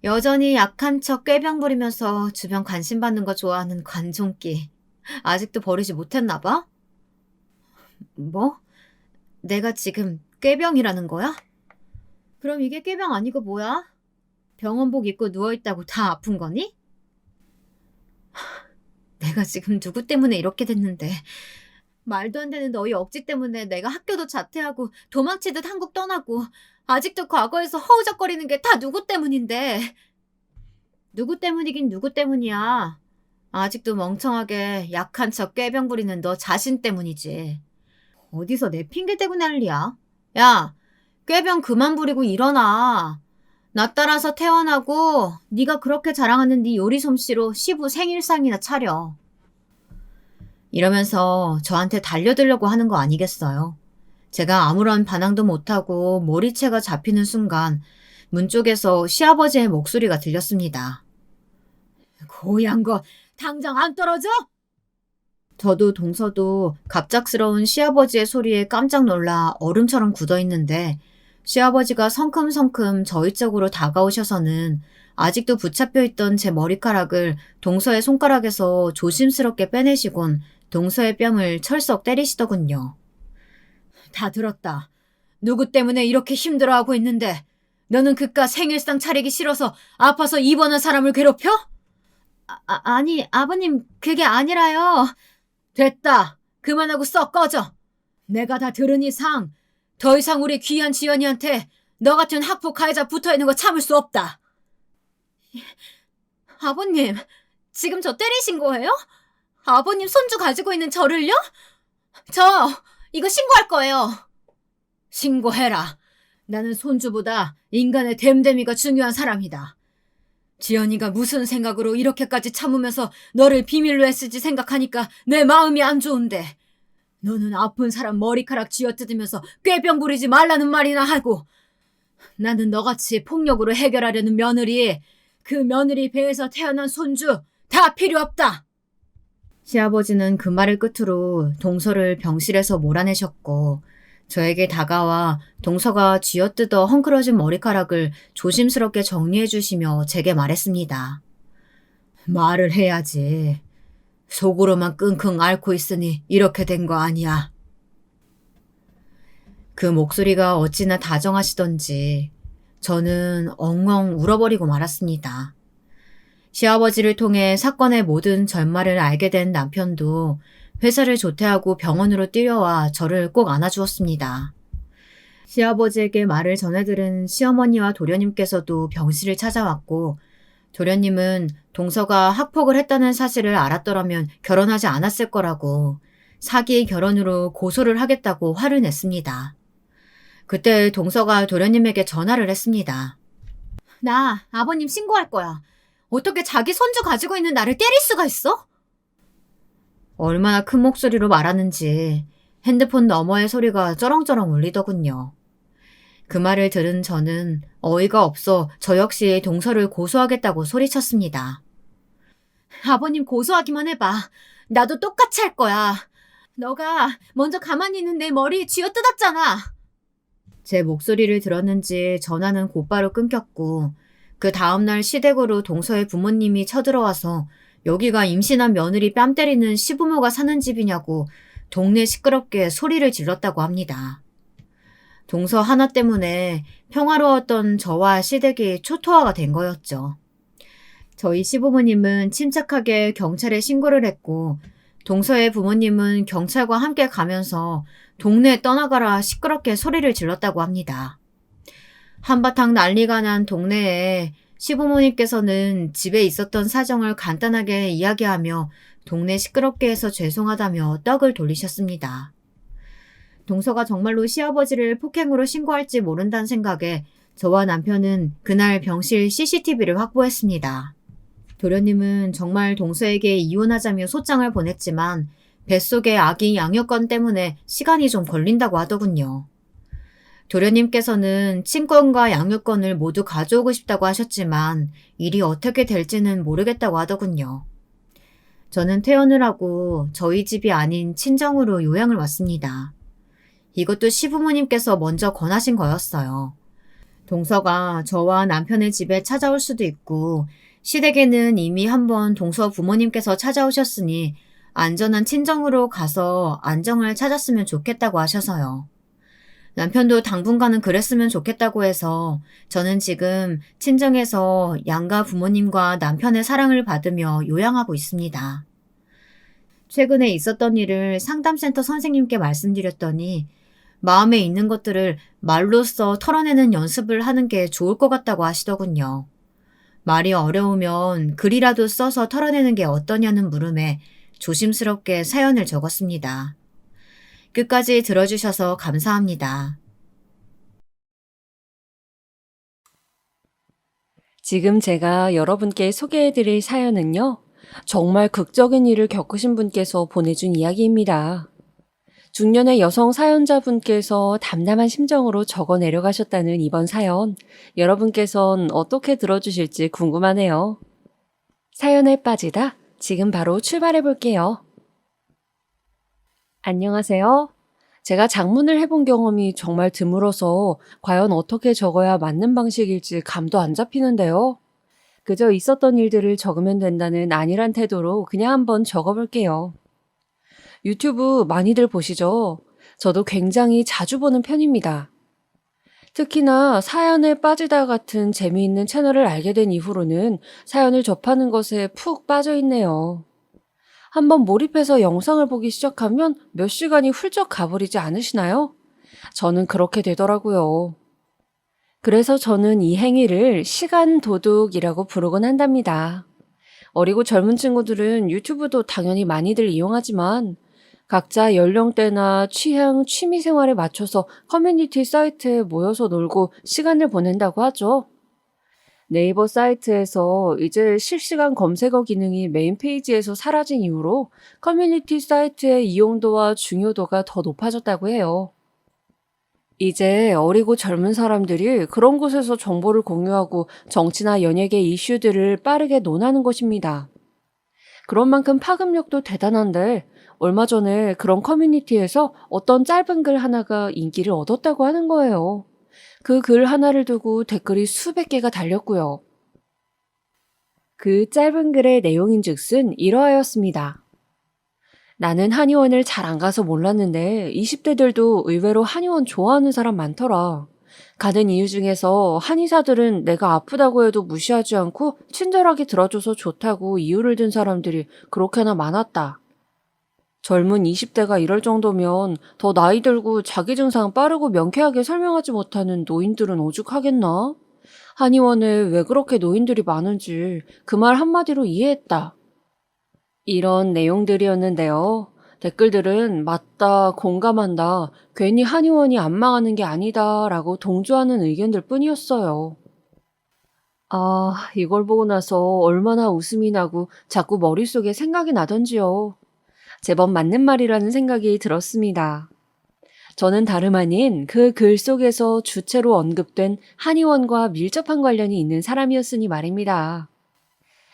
여전히 약한 척 꾀병 부리면서 주변 관심 받는 거 좋아하는 관종기. 아직도 버리지 못했나 봐? 뭐? 내가 지금 꾀병이라는 거야? 그럼 이게 꾀병 아니고 뭐야? 병원복 입고 누워있다고 다 아픈 거니? 내가 지금 누구 때문에 이렇게 됐는데 말도 안 되는 너희 억지 때문에 내가 학교도 자퇴하고 도망치듯 한국 떠나고 아직도 과거에서 허우적거리는 게 다 누구 때문인데. 누구 때문이긴 누구 때문이야. 아직도 멍청하게 약한 척 꾀병 부리는 너 자신 때문이지. 어디서 내 핑계 대고 난리야. 야, 꾀병 그만 부리고 일어나. 나 따라서 태어나고 네가 그렇게 자랑하는 네 요리 솜씨로 시부 생일상이나 차려. 이러면서 저한테 달려들려고 하는 거 아니겠어요. 제가 아무런 반항도 못하고 머리채가 잡히는 순간 문 쪽에서 시아버지의 목소리가 들렸습니다. 고얀 거 당장 안 떨어져? 저도 동서도 갑작스러운 시아버지의 소리에 깜짝 놀라 얼음처럼 굳어있는데 시아버지가 성큼성큼 저희 쪽으로 다가오셔서는 아직도 붙잡혀 있던 제 머리카락을 동서의 손가락에서 조심스럽게 빼내시곤 동서의 뺨을 철썩 때리시더군요. 다 들었다. 누구 때문에 이렇게 힘들어하고 있는데 너는 그깟 생일상 차리기 싫어서 아파서 입원한 사람을 괴롭혀? 아니 아버님 그게 아니라요. 됐다. 그만하고 썩 꺼져. 내가 다 들은 이상 더 이상 우리 귀한 지연이한테 너 같은 학폭 가해자 붙어있는 거 참을 수 없다. 아버님 지금 저 때리신 거예요? 아버님 손주 가지고 있는 저를요? 저 이거 신고할 거예요. 신고해라. 나는 손주보다 인간의 됨됨이가 중요한 사람이다. 지연이가 무슨 생각으로 이렇게까지 참으면서 너를 비밀로 했을지 생각하니까 내 마음이 안 좋은데 너는 아픈 사람 머리카락 쥐어뜯으면서 꾀병 부리지 말라는 말이나 하고 나는 너같이 폭력으로 해결하려는 며느리, 그 며느리 배에서 태어난 손주 다 필요 없다. 시아버지는 그 말을 끝으로 동서를 병실에서 몰아내셨고 저에게 다가와 동서가 쥐어뜯어 헝클어진 머리카락을 조심스럽게 정리해 주시며 제게 말했습니다. 말을 해야지. 속으로만 끙끙 앓고 있으니 이렇게 된 거 아니야. 그 목소리가 어찌나 다정하시던지 저는 엉엉 울어버리고 말았습니다. 시아버지를 통해 사건의 모든 전말을 알게 된 남편도 회사를 조퇴하고 병원으로 뛰어와 저를 꼭 안아주었습니다. 시아버지에게 말을 전해들은 시어머니와 도련님께서도 병실을 찾아왔고 도련님은 동서가 학폭을 했다는 사실을 알았더라면 결혼하지 않았을 거라고 사기 결혼으로 고소를 하겠다고 화를 냈습니다. 그때 동서가 도련님에게 전화를 했습니다. 나 아버님 신고할 거야. 어떻게 자기 손주 가지고 있는 나를 때릴 수가 있어? 얼마나 큰 목소리로 말하는지 핸드폰 너머의 소리가 쩌렁쩌렁 울리더군요. 그 말을 들은 저는 어이가 없어 저 역시 동서를 고소하겠다고 소리쳤습니다. 아버님 고소하기만 해봐. 나도 똑같이 할 거야. 너가 먼저 가만히 있는 내 머리에 쥐어뜯었잖아. 제 목소리를 들었는지 전화는 곧바로 끊겼고 그 다음날 시댁으로 동서의 부모님이 쳐들어와서 여기가 임신한 며느리 뺨 때리는 시부모가 사는 집이냐고 동네 시끄럽게 소리를 질렀다고 합니다. 동서 하나 때문에 평화로웠던 저와 시댁이 초토화가 된 거였죠. 저희 시부모님은 침착하게 경찰에 신고를 했고 동서의 부모님은 경찰과 함께 가면서 동네에 떠나가라 시끄럽게 소리를 질렀다고 합니다. 한바탕 난리가 난 동네에 시부모님께서는 집에 있었던 사정을 간단하게 이야기하며 동네 시끄럽게 해서 죄송하다며 떡을 돌리셨습니다. 동서가 정말로 시아버지를 폭행으로 신고할지 모른다는 생각에 저와 남편은 그날 병실 CCTV를 확보했습니다. 도련님은 정말 동서에게 이혼하자며 소장을 보냈지만 뱃속의 아기 양육권 때문에 시간이 좀 걸린다고 하더군요. 도련님께서는 친권과 양육권을 모두 가져오고 싶다고 하셨지만 일이 어떻게 될지는 모르겠다고 하더군요. 저는 퇴원을 하고 저희 집이 아닌 친정으로 요양을 왔습니다. 이것도 시부모님께서 먼저 권하신 거였어요. 동서가 저와 남편의 집에 찾아올 수도 있고 시댁에는 이미 한번 동서 부모님께서 찾아오셨으니 안전한 친정으로 가서 안정을 찾았으면 좋겠다고 하셔서요. 남편도 당분간은 그랬으면 좋겠다고 해서 저는 지금 친정에서 양가 부모님과 남편의 사랑을 받으며 요양하고 있습니다. 최근에 있었던 일을 상담센터 선생님께 말씀드렸더니 마음에 있는 것들을 말로써 털어내는 연습을 하는 게 좋을 것 같다고 하시더군요. 말이 어려우면 글이라도 써서 털어내는 게 어떠냐는 물음에 조심스럽게 사연을 적었습니다. 끝까지 들어주셔서 감사합니다. 지금 제가 여러분께 소개해드릴 사연은요, 정말 극적인 일을 겪으신 분께서 보내준 이야기입니다. 중년의 여성 사연자분께서 담담한 심정으로 적어 내려가셨다는 이번 사연, 여러분께선 어떻게 들어주실지 궁금하네요. 사연에 빠지다 지금 바로 출발해 볼게요. 안녕하세요. 제가 작문을 해본 경험이 정말 드물어서 과연 어떻게 적어야 맞는 방식일지 감도 안 잡히는데요. 그저 있었던 일들을 적으면 된다는 안일한 태도로 그냥 한번 적어볼게요. 유튜브 많이들 보시죠? 저도 굉장히 자주 보는 편입니다. 특히나 사연에 빠지다 같은 재미있는 채널을 알게 된 이후로는 사연을 접하는 것에 푹 빠져 있네요. 한번 몰입해서 영상을 보기 시작하면 몇 시간이 훌쩍 가버리지 않으시나요? 저는 그렇게 되더라고요. 그래서 저는 이 행위를 시간 도둑이라고 부르곤 한답니다. 어리고 젊은 친구들은 유튜브도 당연히 많이들 이용하지만 각자 연령대나 취향, 취미 생활에 맞춰서 커뮤니티 사이트에 모여서 놀고 시간을 보낸다고 하죠. 네이버 사이트에서 이제 실시간 검색어 기능이 메인 페이지에서 사라진 이후로 커뮤니티 사이트의 이용도와 중요도가 더 높아졌다고 해요. 이제 어리고 젊은 사람들이 그런 곳에서 정보를 공유하고 정치나 연예계 이슈들을 빠르게 논하는 것입니다. 그런 만큼 파급력도 대단한데 얼마 전에 그런 커뮤니티에서 어떤 짧은 글 하나가 인기를 얻었다고 하는 거예요. 그 글 하나를 두고 댓글이 수백 개가 달렸고요. 그 짧은 글의 내용인즉슨 이러하였습니다. 나는 한의원을 잘 안 가서 몰랐는데 20대들도 의외로 한의원 좋아하는 사람 많더라. 가는 이유 중에서 한의사들은 내가 아프다고 해도 무시하지 않고 친절하게 들어줘서 좋다고 이유를 든 사람들이 그렇게나 많았다. 젊은 20대가 이럴 정도면 더 나이 들고 자기 증상 빠르고 명쾌하게 설명하지 못하는 노인들은 오죽하겠나? 한의원에 왜 그렇게 노인들이 많은지 그 말 한마디로 이해했다. 이런 내용들이었는데요. 댓글들은 맞다, 공감한다, 괜히 한의원이 안 망하는 게 아니다 라고 동조하는 의견들 뿐이었어요. 아, 이걸 보고 나서 얼마나 웃음이 나고 자꾸 머릿속에 생각이 나던지요. 제법 맞는 말이라는 생각이 들었습니다. 저는 다름 아닌 그 글 속에서 주체로 언급된 한의원과 밀접한 관련이 있는 사람이었으니 말입니다.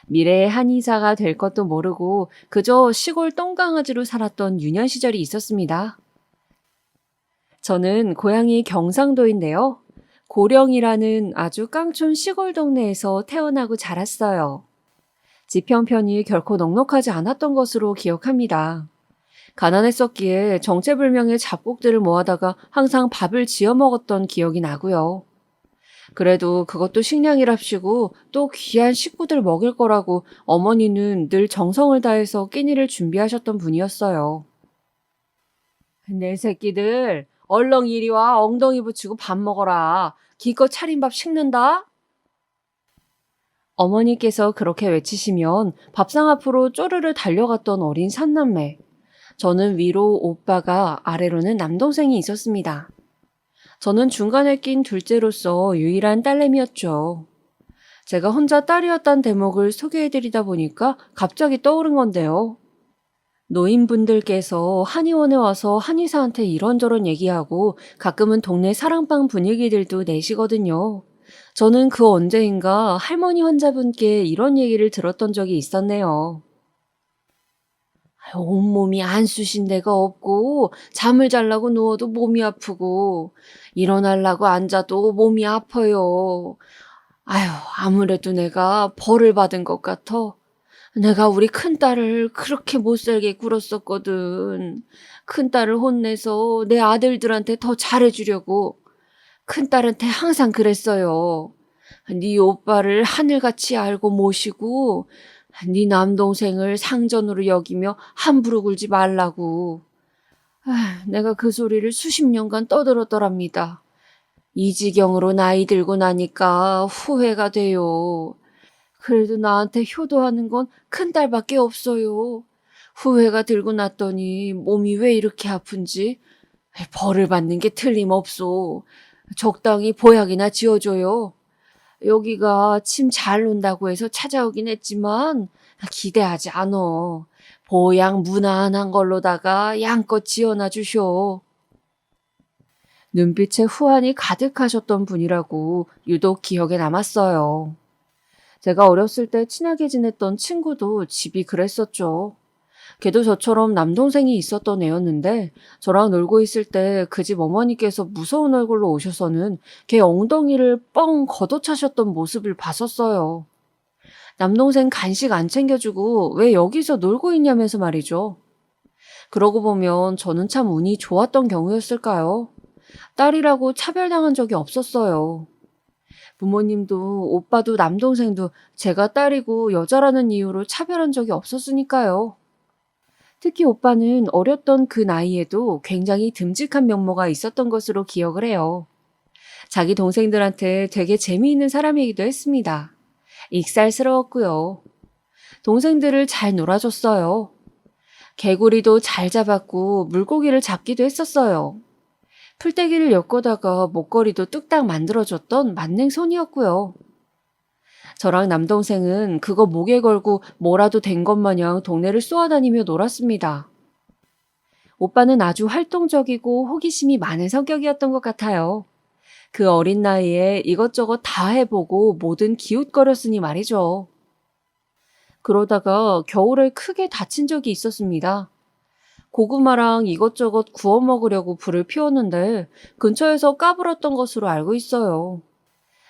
미래의 한의사가 될 것도 모르고 그저 시골 똥강아지로 살았던 유년 시절이 있었습니다. 저는 고향이 경상도인데요. 고령이라는 아주 깡촌 시골 동네에서 태어나고 자랐어요. 집 형편이 결코 넉넉하지 않았던 것으로 기억합니다. 가난했었기에 정체불명의 잡곡들을 모아다가 항상 밥을 지어 먹었던 기억이 나고요. 그래도 그것도 식량이랍시고 또 귀한 식구들 먹일 거라고 어머니는 늘 정성을 다해서 끼니를 준비하셨던 분이었어요. 내 새끼들, 얼렁 이리 와. 엉덩이 붙이고 밥 먹어라. 기껏 차린 밥 식는다? 어머니께서 그렇게 외치시면 밥상 앞으로 쪼르르 달려갔던 어린 삼남매. 저는 위로 오빠가, 아래로는 남동생이 있었습니다. 저는 중간에 낀 둘째로서 유일한 딸내미였죠. 제가 혼자 딸이었단 대목을 소개해드리다 보니까 갑자기 떠오른 건데요. 노인분들께서 한의원에 와서 한의사한테 이런저런 얘기하고 가끔은 동네 사랑방 분위기들도 내시거든요. 저는 그 언제인가 할머니 환자분께 이런 얘기를 들었던 적이 있었네요. 온몸이 안 쑤신 데가 없고 잠을 자려고 누워도 몸이 아프고 일어나려고 앉아도 몸이 아파요. 아휴, 아무래도 내가 벌을 받은 것 같아. 내가 우리 큰딸을 그렇게 못살게 굴었었거든. 큰딸을 혼내서 내 아들들한테 더 잘해주려고. 큰딸한테 항상 그랬어요. 네 오빠를 하늘같이 알고 모시고 네 남동생을 상전으로 여기며 함부로 굴지 말라고. 내가 그 소리를 수십 년간 떠들었더랍니다. 이 지경으로 나이 들고 나니까 후회가 돼요. 그래도 나한테 효도하는 건 큰딸밖에 없어요. 후회가 들고 났더니 몸이 왜 이렇게 아픈지 벌을 받는 게 틀림없소. 적당히 보약이나 지어줘요. 여기가 침 잘 논다고 해서 찾아오긴 했지만 기대하지 않어. 보약 무난한 걸로다가 양껏 지어놔 주쇼. 눈빛에 후환이 가득하셨던 분이라고 유독 기억에 남았어요. 제가 어렸을 때 친하게 지냈던 친구도 집이 그랬었죠. 걔도 저처럼 남동생이 있었던 애였는데 저랑 놀고 있을 때 그 집 어머니께서 무서운 얼굴로 오셔서는 걔 엉덩이를 뻥 걷어차셨던 모습을 봤었어요. 남동생 간식 안 챙겨주고 왜 여기서 놀고 있냐면서 말이죠. 그러고 보면 저는 참 운이 좋았던 경우였을까요? 딸이라고 차별당한 적이 없었어요. 부모님도 오빠도 남동생도 제가 딸이고 여자라는 이유로 차별한 적이 없었으니까요. 특히 오빠는 어렸던 그 나이에도 굉장히 듬직한 면모가 있었던 것으로 기억을 해요. 자기 동생들한테 되게 재미있는 사람이기도 했습니다. 익살스러웠고요. 동생들을 잘 놀아줬어요. 개구리도 잘 잡았고 물고기를 잡기도 했었어요. 풀떼기를 엮어다가 목걸이도 뚝딱 만들어줬던 만능손이었고요. 저랑 남동생은 그거 목에 걸고 뭐라도 된 것 마냥 동네를 쏘아다니며 놀았습니다. 오빠는 아주 활동적이고 호기심이 많은 성격이었던 것 같아요. 그 어린 나이에 이것저것 다 해보고 뭐든 기웃거렸으니 말이죠. 그러다가 겨울에 크게 다친 적이 있었습니다. 고구마랑 이것저것 구워 먹으려고 불을 피웠는데 근처에서 까불었던 것으로 알고 있어요.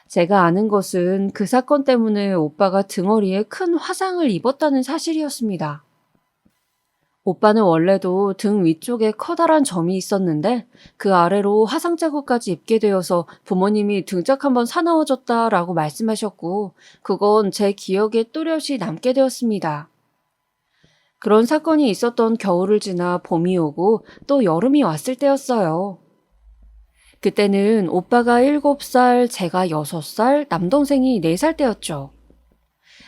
제가 아는 것은 그 사건 때문에 오빠가 등허리에 큰 화상을 입었다는 사실이었습니다. 오빠는 원래도 등 위쪽에 커다란 점이 있었는데 그 아래로 화상 자국까지 입게 되어서 부모님이 등짝 한번 사나워졌다라고 말씀하셨고 그건 제 기억에 또렷이 남게 되었습니다. 그런 사건이 있었던 겨울을 지나 봄이 오고 또 여름이 왔을 때였어요. 그때는 오빠가 7살, 제가 6살, 남동생이 4살 때였죠.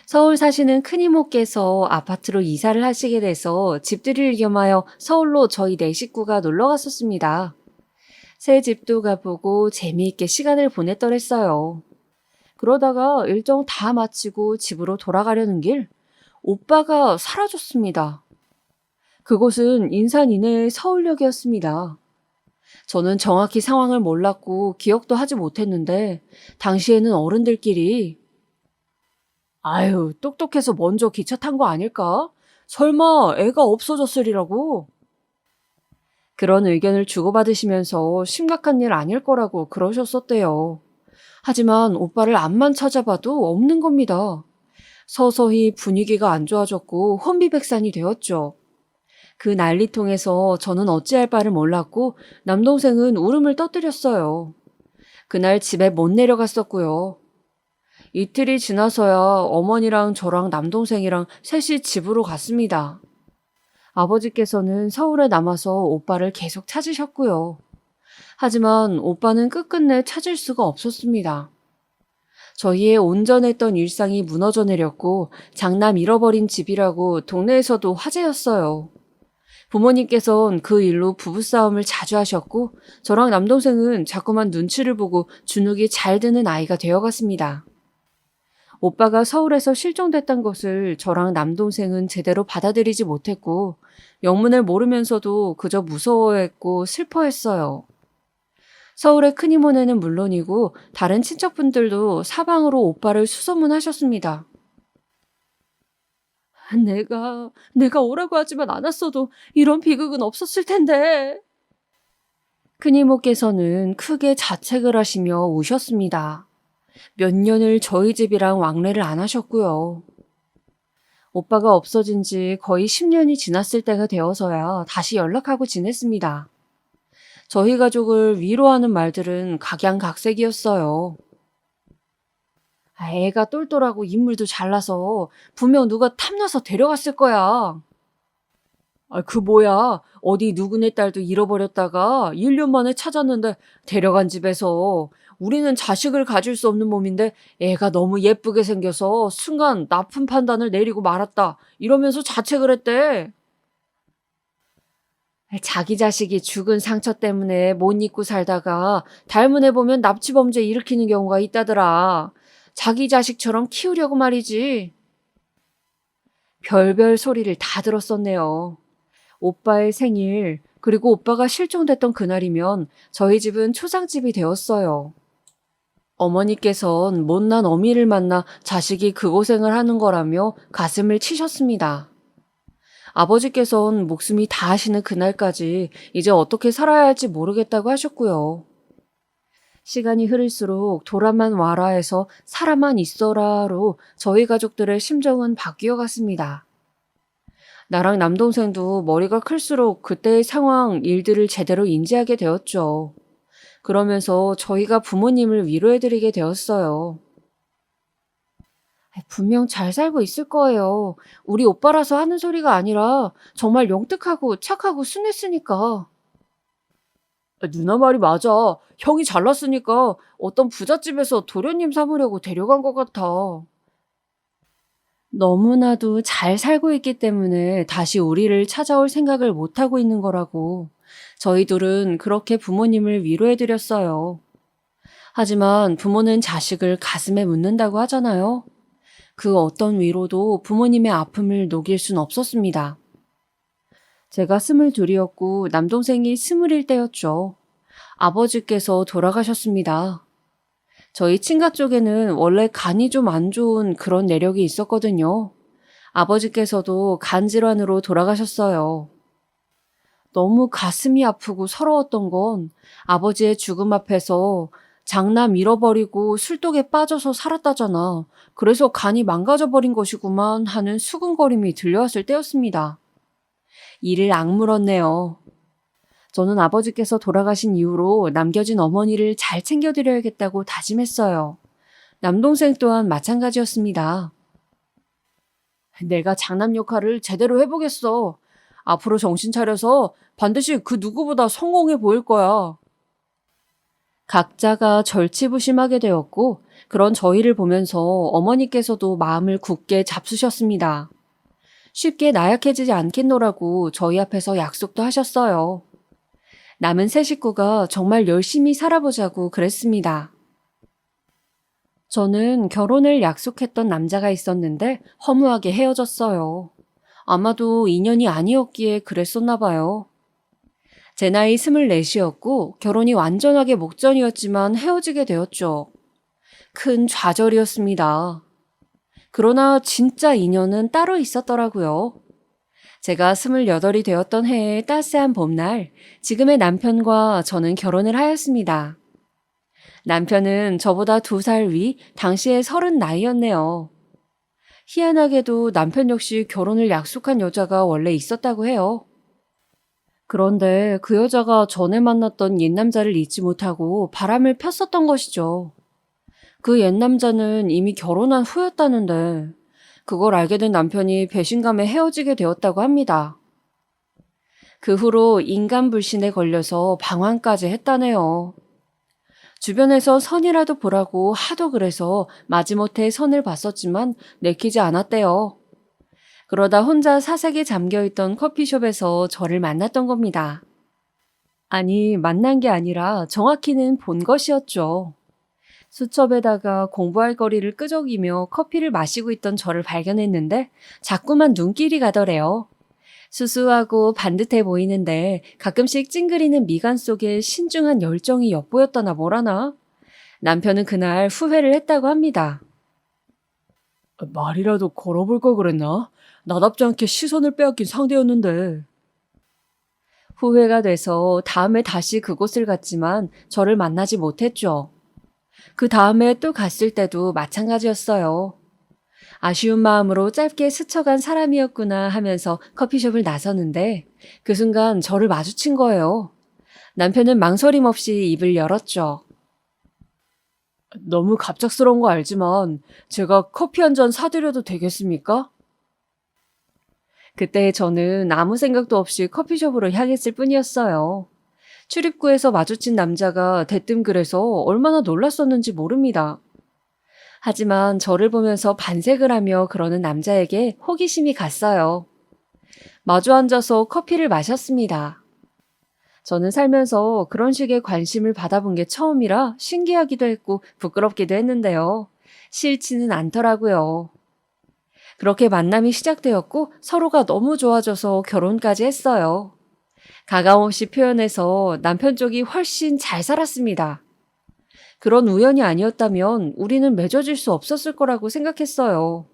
서울 사시는 큰이모께서 아파트로 이사를 하시게 돼서 집들이를 겸하여 서울로 저희 4식구가 놀러 갔었습니다. 새 집도 가보고 재미있게 시간을 보냈더랬어요. 그러다가 일정 다 마치고 집으로 돌아가려는 길, 오빠가 사라졌습니다. 그곳은 인산 이내의 서울역이었습니다. 저는 정확히 상황을 몰랐고 기억도 하지 못했는데 당시에는 어른들끼리 아유, 똑똑해서 먼저 기차 탄 거 아닐까? 설마 애가 없어졌으리라고? 그런 의견을 주고받으시면서 심각한 일 아닐 거라고 그러셨었대요. 하지만 오빠를 앞만 찾아봐도 없는 겁니다. 서서히 분위기가 안 좋아졌고 혼비백산이 되었죠. 그 난리통에서 저는 어찌할 바를 몰랐고 남동생은 울음을 터뜨렸어요. 그날 집에 못 내려갔었고요. 이틀이 지나서야 어머니랑 저랑 남동생이랑 셋이 집으로 갔습니다. 아버지께서는 서울에 남아서 오빠를 계속 찾으셨고요. 하지만 오빠는 끝끝내 찾을 수가 없었습니다. 저희의 온전했던 일상이 무너져 내렸고 장남 잃어버린 집이라고 동네에서도 화제였어요. 부모님께선 그 일로 부부싸움을 자주 하셨고 저랑 남동생은 자꾸만 눈치를 보고 주눅이 잘 드는 아이가 되어갔습니다. 오빠가 서울에서 실종됐던 것을 저랑 남동생은 제대로 받아들이지 못했고 영문을 모르면서도 그저 무서워했고 슬퍼했어요. 서울의 큰 이모네는 물론이고 다른 친척분들도 사방으로 오빠를 수소문하셨습니다. 내가 오라고 하지만 않았어도 이런 비극은 없었을 텐데. 큰 이모께서는 크게 자책을 하시며 우셨습니다. 몇 년을 저희 집이랑 왕래를 안 하셨고요. 오빠가 없어진 지 거의 10년이 지났을 때가 되어서야 다시 연락하고 지냈습니다. 저희 가족을 위로하는 말들은 각양각색이었어요. 애가 똘똘하고 인물도 잘나서 분명 누가 탐나서 데려갔을 거야. 그 뭐야. 어디 누구네 딸도 잃어버렸다가 1년 만에 찾았는데 데려간 집에서 우리는 자식을 가질 수 없는 몸인데 애가 너무 예쁘게 생겨서 순간 나쁜 판단을 내리고 말았다. 이러면서 자책을 했대. 자기 자식이 죽은 상처 때문에 못 잊고 살다가 닮은 애 보면 납치범죄 일으키는 경우가 있다더라. 자기 자식처럼 키우려고 말이지. 별별 소리를 다 들었었네요. 오빠의 생일, 그리고 오빠가 실종됐던 그날이면 저희 집은 초상집이 되었어요. 어머니께선 못난 어미를 만나 자식이 그 고생을 하는 거라며 가슴을 치셨습니다. 아버지께선 목숨이 다 하시는 그날까지 이제 어떻게 살아야 할지 모르겠다고 하셨고요. 시간이 흐를수록 돌아만 와라 해서 살아만 있어라로 저희 가족들의 심정은 바뀌어 갔습니다. 나랑 남동생도 머리가 클수록 그때의 상황, 일들을 제대로 인지하게 되었죠. 그러면서 저희가 부모님을 위로해드리게 되었어요. 분명 잘 살고 있을 거예요. 우리 오빠라서 하는 소리가 아니라 정말 영특하고 착하고 순했으니까. 누나 말이 맞아. 형이 잘났으니까 어떤 부잣집에서 도련님 삼으려고 데려간 것 같아. 너무나도 잘 살고 있기 때문에 다시 우리를 찾아올 생각을 못하고 있는 거라고. 저희 둘은 그렇게 부모님을 위로해드렸어요. 하지만 부모는 자식을 가슴에 묻는다고 하잖아요. 그 어떤 위로도 부모님의 아픔을 녹일 순 없었습니다. 제가 22이었고 남동생이 21때였죠. 아버지께서 돌아가셨습니다. 저희 친가 쪽에는 원래 간이 좀 안 좋은 그런 내력이 있었거든요. 아버지께서도 간 질환으로 돌아가셨어요. 너무 가슴이 아프고 서러웠던 건 아버지의 죽음 앞에서 장남 잃어버리고 술독에 빠져서 살았다잖아. 그래서 간이 망가져버린 것이구만 하는 수근거림이 들려왔을 때였습니다. 이를 악물었네요. 저는 아버지께서 돌아가신 이후로 남겨진 어머니를 잘 챙겨드려야겠다고 다짐했어요. 남동생 또한 마찬가지였습니다. 내가 장남 역할을 제대로 해보겠어. 앞으로 정신 차려서 반드시 그 누구보다 성공해 보일 거야. 각자가 절치부심하게 되었고 그런 저희를 보면서 어머니께서도 마음을 굳게 잡수셨습니다. 쉽게 나약해지지 않겠노라고 저희 앞에서 약속도 하셨어요. 남은 세 식구가 정말 열심히 살아보자고 그랬습니다. 저는 결혼을 약속했던 남자가 있었는데 허무하게 헤어졌어요. 아마도 인연이 아니었기에 그랬었나 봐요. 제 나이 24이었고 결혼이 완전하게 목전이었지만 헤어지게 되었죠. 큰 좌절이었습니다. 그러나 진짜 인연은 따로 있었더라고요. 제가 28이 되었던 해의 따스한 봄날, 지금의 남편과 저는 결혼을 하였습니다. 남편은 저보다 2살 위, 당시에 30 나이였네요. 희한하게도 남편 역시 결혼을 약속한 여자가 원래 있었다고 해요. 그런데 그 여자가 전에 만났던 옛 남자를 잊지 못하고 바람을 폈었던 것이죠. 그 옛 남자는 이미 결혼한 후였다는데 그걸 알게 된 남편이 배신감에 헤어지게 되었다고 합니다. 그 후로 인간 불신에 걸려서 방황까지 했다네요. 주변에서 선이라도 보라고 하도 그래서 마지못해 선을 봤었지만 내키지 않았대요. 그러다 혼자 사색에 잠겨있던 커피숍에서 저를 만났던 겁니다. 아니, 만난 게 아니라 정확히는 본 것이었죠. 수첩에다가 공부할 거리를 끄적이며 커피를 마시고 있던 저를 발견했는데 자꾸만 눈길이 가더래요. 수수하고 반듯해 보이는데 가끔씩 찡그리는 미간 속에 신중한 열정이 엿보였다나 뭐라나? 남편은 그날 후회를 했다고 합니다. 말이라도 걸어볼 걸 그랬나? 나답지 않게 시선을 빼앗긴 상대였는데. 후회가 돼서 다음에 다시 그곳을 갔지만 저를 만나지 못했죠. 그 다음에 또 갔을 때도 마찬가지였어요. 아쉬운 마음으로 짧게 스쳐간 사람이었구나 하면서 커피숍을 나서는데 그 순간 저를 마주친 거예요. 남편은 망설임 없이 입을 열었죠. 너무 갑작스러운 거 알지만 제가 커피 한 잔 사드려도 되겠습니까? 그때 저는 아무 생각도 없이 커피숍으로 향했을 뿐이었어요. 출입구에서 마주친 남자가 대뜸 그래서 얼마나 놀랐었는지 모릅니다. 하지만 저를 보면서 반색을 하며 그러는 남자에게 호기심이 갔어요. 마주 앉아서 커피를 마셨습니다. 저는 살면서 그런 식의 관심을 받아본 게 처음이라 신기하기도 했고 부끄럽기도 했는데요. 싫지는 않더라고요. 그렇게 만남이 시작되었고 서로가 너무 좋아져서 결혼까지 했어요. 가감없이 표현해서 남편 쪽이 훨씬 잘 살았습니다. 그런 우연이 아니었다면 우리는 맺어질 수 없었을 거라고 생각했어요.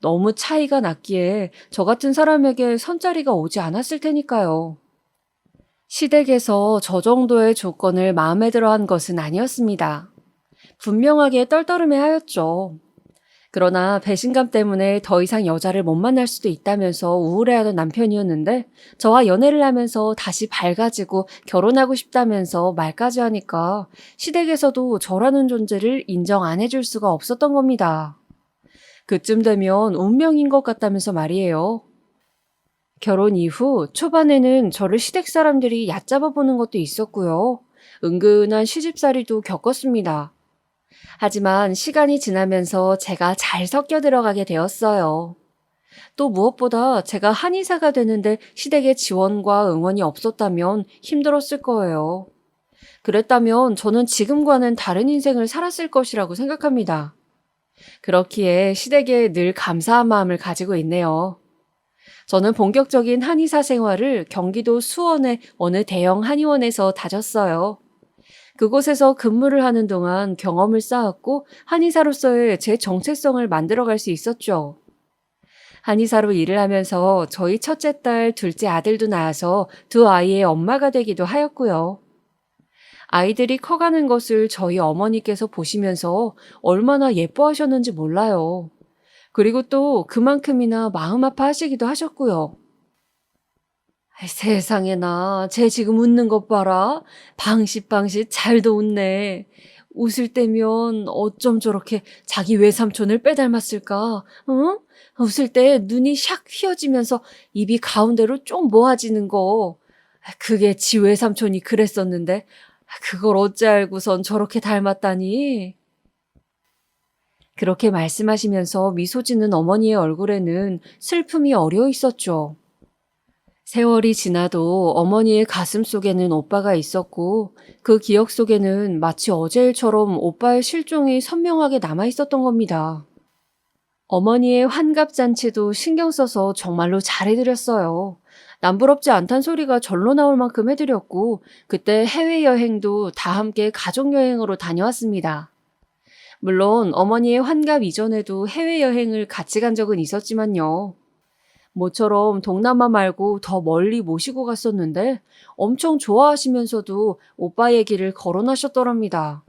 너무 차이가 났기에 저 같은 사람에게 선자리가 오지 않았을 테니까요. 시댁에서 저 정도의 조건을 마음에 들어 한 것은 아니었습니다. 분명하게 떨떠름해 하였죠. 그러나 배신감 때문에 더 이상 여자를 못 만날 수도 있다면서 우울해하던 남편이었는데 저와 연애를 하면서 다시 밝아지고 결혼하고 싶다면서 말까지 하니까 시댁에서도 저라는 존재를 인정 안 해줄 수가 없었던 겁니다. 그쯤 되면 운명인 것 같다면서 말이에요. 결혼 이후 초반에는 저를 시댁 사람들이 얕잡아 보는 것도 있었고요. 은근한 시집살이도 겪었습니다. 하지만 시간이 지나면서 제가 잘 섞여 들어가게 되었어요. 또 무엇보다 제가 한의사가 되는데 시댁의 지원과 응원이 없었다면 힘들었을 거예요. 그랬다면 저는 지금과는 다른 인생을 살았을 것이라고 생각합니다. 그렇기에 시댁에 늘 감사한 마음을 가지고 있네요. 저는 본격적인 한의사 생활을 경기도 수원의 어느 대형 한의원에서 다졌어요. 그곳에서 근무를 하는 동안 경험을 쌓았고 한의사로서의 제 정체성을 만들어갈 수 있었죠. 한의사로 일을 하면서 저희 첫째 딸, 둘째 아들도 낳아서 두 아이의 엄마가 되기도 하였고요. 아이들이 커가는 것을 저희 어머니께서 보시면서 얼마나 예뻐하셨는지 몰라요. 그리고 또 그만큼이나 마음 아파하시기도 하셨고요. 세상에나, 쟤 지금 웃는 것 봐라. 방싯방싯 잘도 웃네. 웃을 때면 어쩜 저렇게 자기 외삼촌을 빼닮았을까? 응? 웃을 때 눈이 샥 휘어지면서 입이 가운데로 좀 모아지는 거. 그게 지 외삼촌이 그랬었는데 그걸 어찌 알고선 저렇게 닮았다니? 그렇게 말씀하시면서 미소 짓는 어머니의 얼굴에는 슬픔이 어려 있었죠. 세월이 지나도 어머니의 가슴 속에는 오빠가 있었고 그 기억 속에는 마치 어제 일처럼 오빠의 실종이 선명하게 남아 있었던 겁니다. 어머니의 환갑잔치도 신경 써서 정말로 잘해드렸어요. 남부럽지 않단 소리가 절로 나올 만큼 해드렸고 그때 해외여행도 다 함께 가족여행으로 다녀왔습니다. 물론 어머니의 환갑 이전에도 해외여행을 같이 간 적은 있었지만요. 모처럼 동남아 말고 더 멀리 모시고 갔었는데 엄청 좋아하시면서도 오빠 얘기를 거론하셨더랍니다.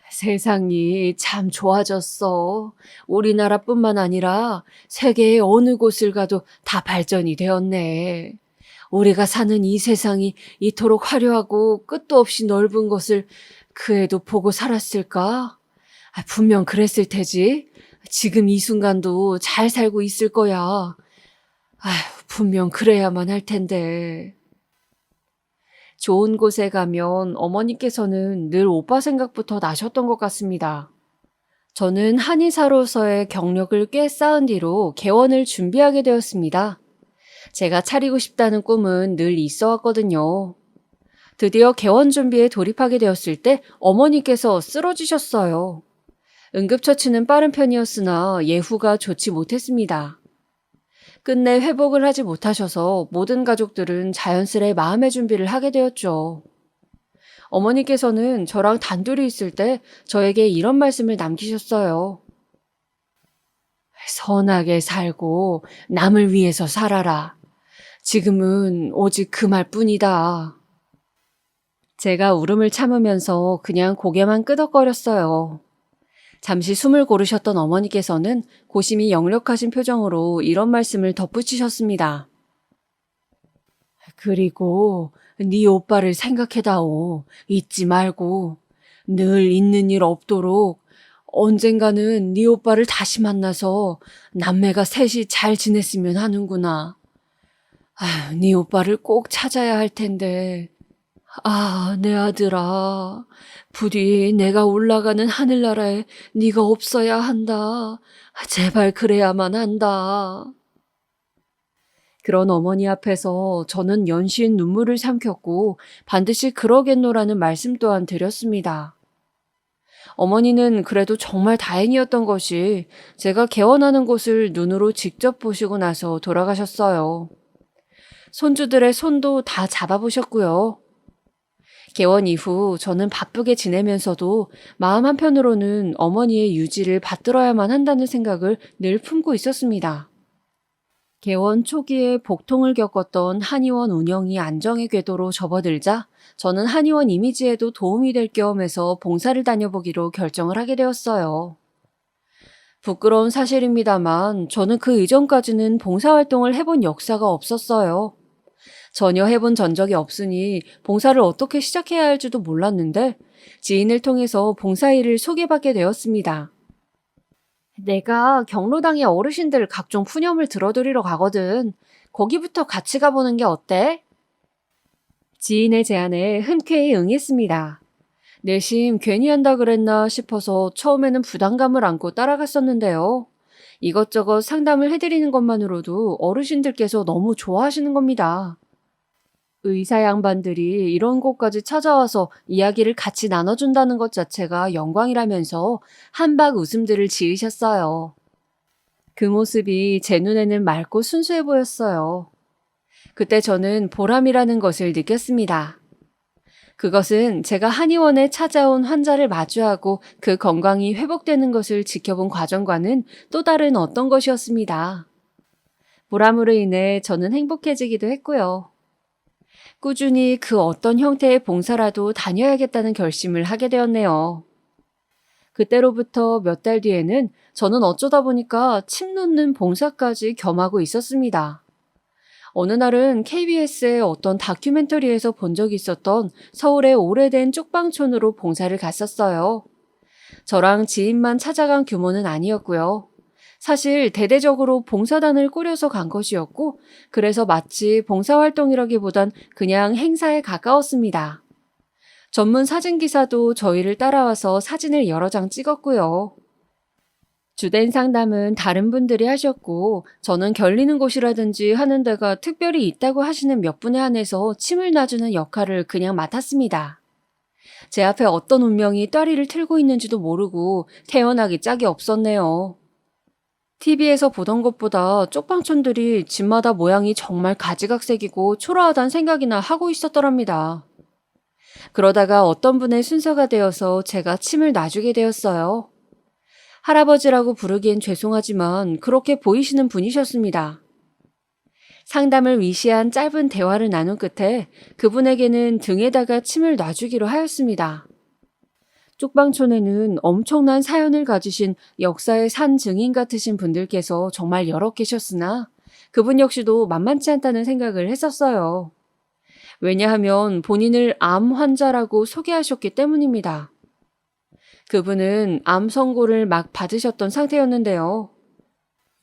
세상이 참 좋아졌어. 우리나라뿐만 아니라 세계의 어느 곳을 가도 다 발전이 되었네. 우리가 사는 이 세상이 이토록 화려하고 끝도 없이 넓은 것을 그 애도 보고 살았을까? 분명 그랬을 테지. 지금 이 순간도 잘 살고 있을 거야. 분명 그래야만 할 텐데. 좋은 곳에 가면 어머니께서는 늘 오빠 생각부터 나셨던 것 같습니다. 저는 한의사로서의 경력을 꽤 쌓은 뒤로 개원을 준비하게 되었습니다. 제가 차리고 싶다는 꿈은 늘 있어 왔거든요. 드디어 개원 준비에 돌입하게 되었을 때 어머니께서 쓰러지셨어요. 응급처치는 빠른 편이었으나 예후가 좋지 못했습니다. 끝내 회복을 하지 못하셔서 모든 가족들은 자연스레 마음의 준비를 하게 되었죠. 어머니께서는 저랑 단둘이 있을 때 저에게 이런 말씀을 남기셨어요. 선하게 살고 남을 위해서 살아라. 지금은 오직 그 말뿐이다. 제가 울음을 참으면서 그냥 고개만 끄덕거렸어요. 잠시 숨을 고르셨던 어머니께서는 고심이 역력하신 표정으로 이런 말씀을 덧붙이셨습니다. 그리고 네 오빠를 생각해다오. 잊지 말고 늘 있는 일 없도록 언젠가는 네 오빠를 다시 만나서 남매가 셋이 잘 지냈으면 하는구나. 네 오빠를 꼭 찾아야 할 텐데. 내 아들아. 부디 내가 올라가는 하늘나라에 네가 없어야 한다. 제발 그래야만 한다. 그런 어머니 앞에서 저는 연신 눈물을 삼켰고 반드시 그러겠노라는 말씀 또한 드렸습니다. 어머니는 그래도 정말 다행이었던 것이 제가 개원하는 곳을 눈으로 직접 보시고 나서 돌아가셨어요. 손주들의 손도 다 잡아보셨고요. 개원 이후 저는 바쁘게 지내면서도 마음 한편으로는 어머니의 유지를 받들어야만 한다는 생각을 늘 품고 있었습니다. 개원 초기에 복통을 겪었던 한의원 운영이 안정의 궤도로 접어들자 저는 한의원 이미지에도 도움이 될 겸 해서 봉사를 다녀보기로 결정을 하게 되었어요. 부끄러운 사실입니다만 저는 그 이전까지는 봉사활동을 해본 역사가 없었어요. 전혀 해본 전적이 없으니 봉사를 어떻게 시작해야 할지도 몰랐는데 지인을 통해서 봉사일을 소개받게 되었습니다. 내가 경로당의 어르신들 각종 푸념을 들어드리러 가거든. 거기부터 같이 가보는 게 어때? 지인의 제안에 흔쾌히 응했습니다. 내심 괜히 한다 그랬나 싶어서 처음에는 부담감을 안고 따라갔었는데요. 이것저것 상담을 해드리는 것만으로도 어르신들께서 너무 좋아하시는 겁니다. 의사 양반들이 이런 곳까지 찾아와서 이야기를 같이 나눠준다는 것 자체가 영광이라면서 한박 웃음들을 지으셨어요. 그 모습이 제 눈에는 맑고 순수해 보였어요. 그때 저는 보람이라는 것을 느꼈습니다. 그것은 제가 한의원에 찾아온 환자를 마주하고 그 건강이 회복되는 것을 지켜본 과정과는 또 다른 어떤 것이었습니다. 보람으로 인해 저는 행복해지기도 했고요. 꾸준히 그 어떤 형태의 봉사라도 다녀야겠다는 결심을 하게 되었네요. 그때로부터 몇 달 뒤에는 저는 어쩌다 보니까 침 놓는 봉사까지 겸하고 있었습니다. 어느 날은 KBS의 어떤 다큐멘터리에서 본 적이 있었던 서울의 오래된 쪽방촌으로 봉사를 갔었어요. 저랑 지인만 찾아간 규모는 아니었고요. 사실 대대적으로 봉사단을 꾸려서 간 것이었고 그래서 마치 봉사활동이라기보단 그냥 행사에 가까웠습니다. 전문 사진기사도 저희를 따라와서 사진을 여러 장 찍었고요. 주된 상담은 다른 분들이 하셨고 저는 결리는 곳이라든지 하는 데가 특별히 있다고 하시는 몇 분에 한해서 침을 놔주는 역할을 그냥 맡았습니다. 제 앞에 어떤 운명이 따리를 틀고 있는지도 모르고 태어나기 짝이 없었네요. TV에서 보던 것보다 쪽방촌들이 집마다 모양이 정말 가지각색이고 초라하단 생각이나 하고 있었더랍니다. 그러다가 어떤 분의 순서가 되어서 제가 침을 놔주게 되었어요. 할아버지라고 부르기엔 죄송하지만 그렇게 보이시는 분이셨습니다. 상담을 위시한 짧은 대화를 나눈 끝에 그분에게는 등에다가 침을 놔주기로 하였습니다. 쪽방촌에는 엄청난 사연을 가지신 역사의 산 증인 같으신 분들께서 정말 여러 계셨으나 그분 역시도 만만치 않다는 생각을 했었어요. 왜냐하면 본인을 암 환자라고 소개하셨기 때문입니다. 그분은 암 선고를 막 받으셨던 상태였는데요.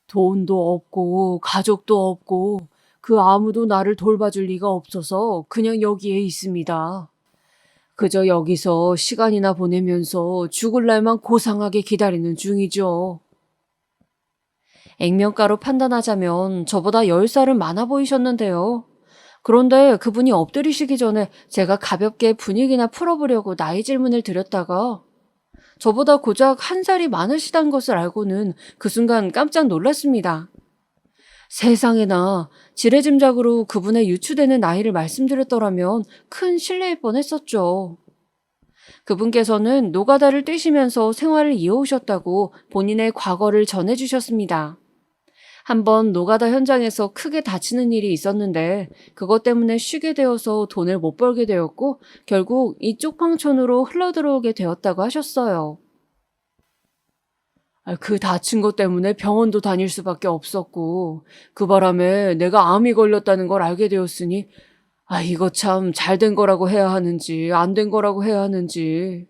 돈도 없고 가족도 없고 그 아무도 나를 돌봐줄 리가 없어서 그냥 여기에 있습니다. 그저 여기서 시간이나 보내면서 죽을 날만 고상하게 기다리는 중이죠. 액면가로 판단하자면 저보다 10살은 많아 보이셨는데요. 그런데 그분이 엎드리시기 전에 제가 가볍게 분위기나 풀어보려고 나이 질문을 드렸다가 저보다 고작 1살이 많으시단 것을 알고는 그 순간 깜짝 놀랐습니다. 세상에나 지레짐작으로 그분의 유추되는 나이를 말씀드렸더라면 큰 실례일 뻔했었죠. 그분께서는 노가다를 뛰시면서 생활을 이어오셨다고 본인의 과거를 전해주셨습니다. 한번 노가다 현장에서 크게 다치는 일이 있었는데 그것 때문에 쉬게 되어서 돈을 못 벌게 되었고 결국 이쪽 방촌으로 흘러들어오게 되었다고 하셨어요. 그 다친 것 때문에 병원도 다닐 수밖에 없었고 그 바람에 내가 암이 걸렸다는 걸 알게 되었으니 이거 참 잘 된 거라고 해야 하는지 안 된 거라고 해야 하는지.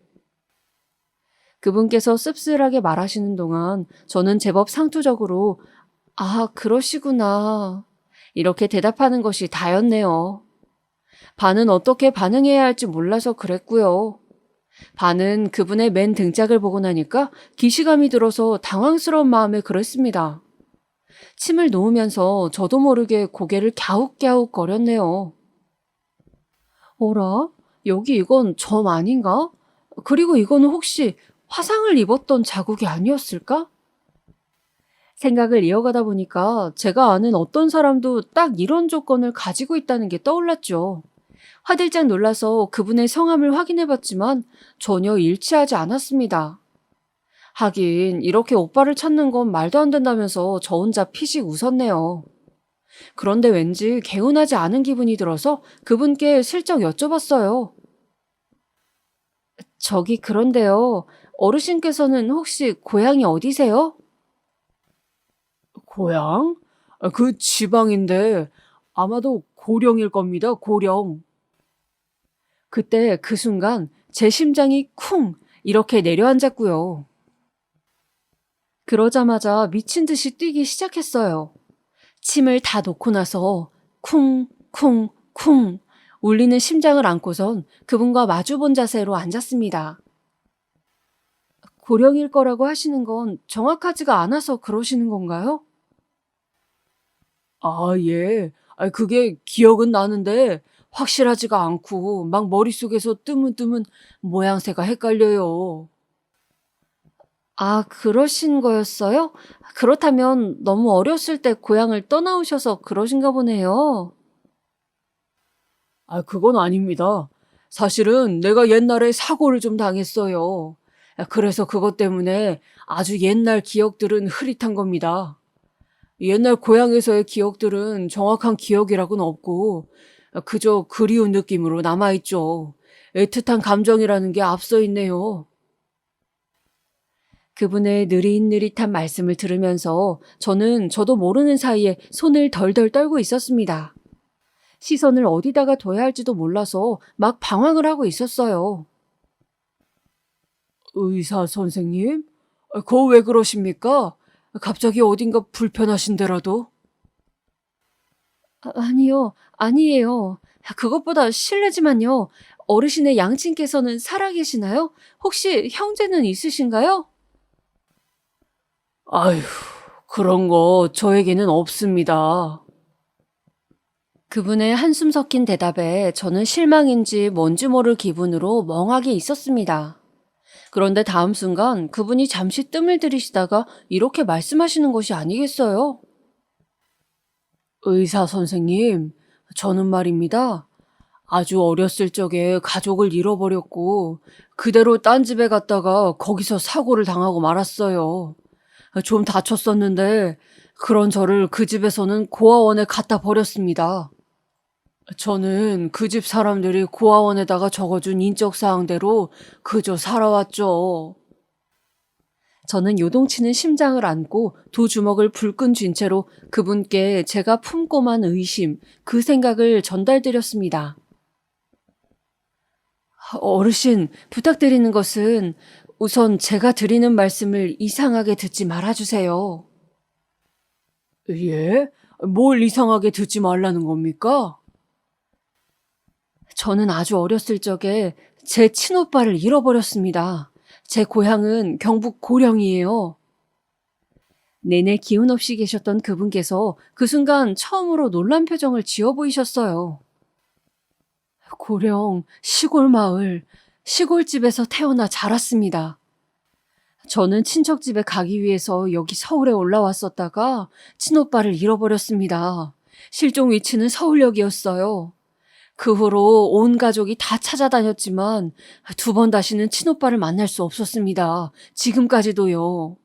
그분께서 씁쓸하게 말하시는 동안 저는 제법 상투적으로 그러시구나. 이렇게 대답하는 것이 다였네요. 반은 어떻게 반응해야 할지 몰라서 그랬고요. 반은 그분의 맨 등짝을 보고 나니까 기시감이 들어서 당황스러운 마음에 그랬습니다. 침을 놓으면서 저도 모르게 고개를 갸웃갸웃 거렸네요. 어라? 여기 이건 점 아닌가? 그리고 이거는 혹시 화상을 입었던 자국이 아니었을까? 생각을 이어가다 보니까 제가 아는 어떤 사람도 딱 이런 조건을 가지고 있다는 게 떠올랐죠. 화들짝 놀라서 그분의 성함을 확인해봤지만 전혀 일치하지 않았습니다. 하긴 이렇게 오빠를 찾는 건 말도 안 된다면서 저 혼자 피식 웃었네요. 그런데 왠지 개운하지 않은 기분이 들어서 그분께 슬쩍 여쭤봤어요. 저기 그런데요. 어르신께서는 혹시 고향이 어디세요? 고향? 그 지방인데 아마도 고령일 겁니다. 고령. 그때 그 순간 제 심장이 쿵 이렇게 내려앉았고요. 그러자마자 미친 듯이 뛰기 시작했어요. 침을 다 놓고 나서 쿵, 쿵, 쿵 울리는 심장을 안고선 그분과 마주본 자세로 앉았습니다. 고령일 거라고 하시는 건 정확하지가 않아서 그러시는 건가요? 예. 그게 기억은 나는데 확실하지가 않고 막 머릿속에서 뜨문뜨문 모양새가 헷갈려요. 그러신 거였어요? 그렇다면 너무 어렸을 때 고향을 떠나오셔서 그러신가 보네요. 그건 아닙니다. 사실은 내가 옛날에 사고를 좀 당했어요. 그래서 그것 때문에 아주 옛날 기억들은 흐릿한 겁니다. 옛날 고향에서의 기억들은 정확한 기억이라고는 없고 그저 그리운 느낌으로 남아있죠. 애틋한 감정이라는 게 앞서 있네요. 그분의 느릿느릿한 말씀을 들으면서 저는 저도 모르는 사이에 손을 덜덜 떨고 있었습니다. 시선을 어디다가 둬야 할지도 몰라서 막 방황을 하고 있었어요. 의사 선생님? 그거 왜 그러십니까? 갑자기 어딘가 불편하신 데라도? 아니요, 아니에요. 그것보다 실례지만요. 어르신의 양친께서는 살아계시나요? 혹시 형제는 있으신가요? 아휴, 그런 거 저에게는 없습니다. 그분의 한숨 섞인 대답에 저는 실망인지 뭔지 모를 기분으로 멍하게 있었습니다. 그런데 다음 순간 그분이 잠시 뜸을 들이시다가 이렇게 말씀하시는 것이 아니겠어요? 의사 선생님, 저는 말입니다. 아주 어렸을 적에 가족을 잃어버렸고 그대로 딴 집에 갔다가 거기서 사고를 당하고 말았어요. 좀 다쳤었는데 그런 저를 그 집에서는 고아원에 갖다 버렸습니다. 저는 그 집 사람들이 고아원에다가 적어준 인적 사항대로 그저 살아왔죠. 저는 요동치는 심장을 안고 두 주먹을 불끈 쥔 채로 그분께 제가 품고만 의심, 그 생각을 전달드렸습니다. 어르신, 부탁드리는 것은 우선 제가 드리는 말씀을 이상하게 듣지 말아주세요. 예? 뭘 이상하게 듣지 말라는 겁니까? 저는 아주 어렸을 적에 제 친오빠를 잃어버렸습니다. 제 고향은 경북 고령이에요. 내내 기운 없이 계셨던 그분께서 그 순간 처음으로 놀란 표정을 지어 보이셨어요. 고령, 시골 마을, 시골집에서 태어나 자랐습니다. 저는 친척집에 가기 위해서 여기 서울에 올라왔었다가 친오빠를 잃어버렸습니다. 실종 위치는 서울역이었어요. 그 후로 온 가족이 다 찾아다녔지만 두 번 다시는 친오빠를 만날 수 없었습니다. 지금까지도요.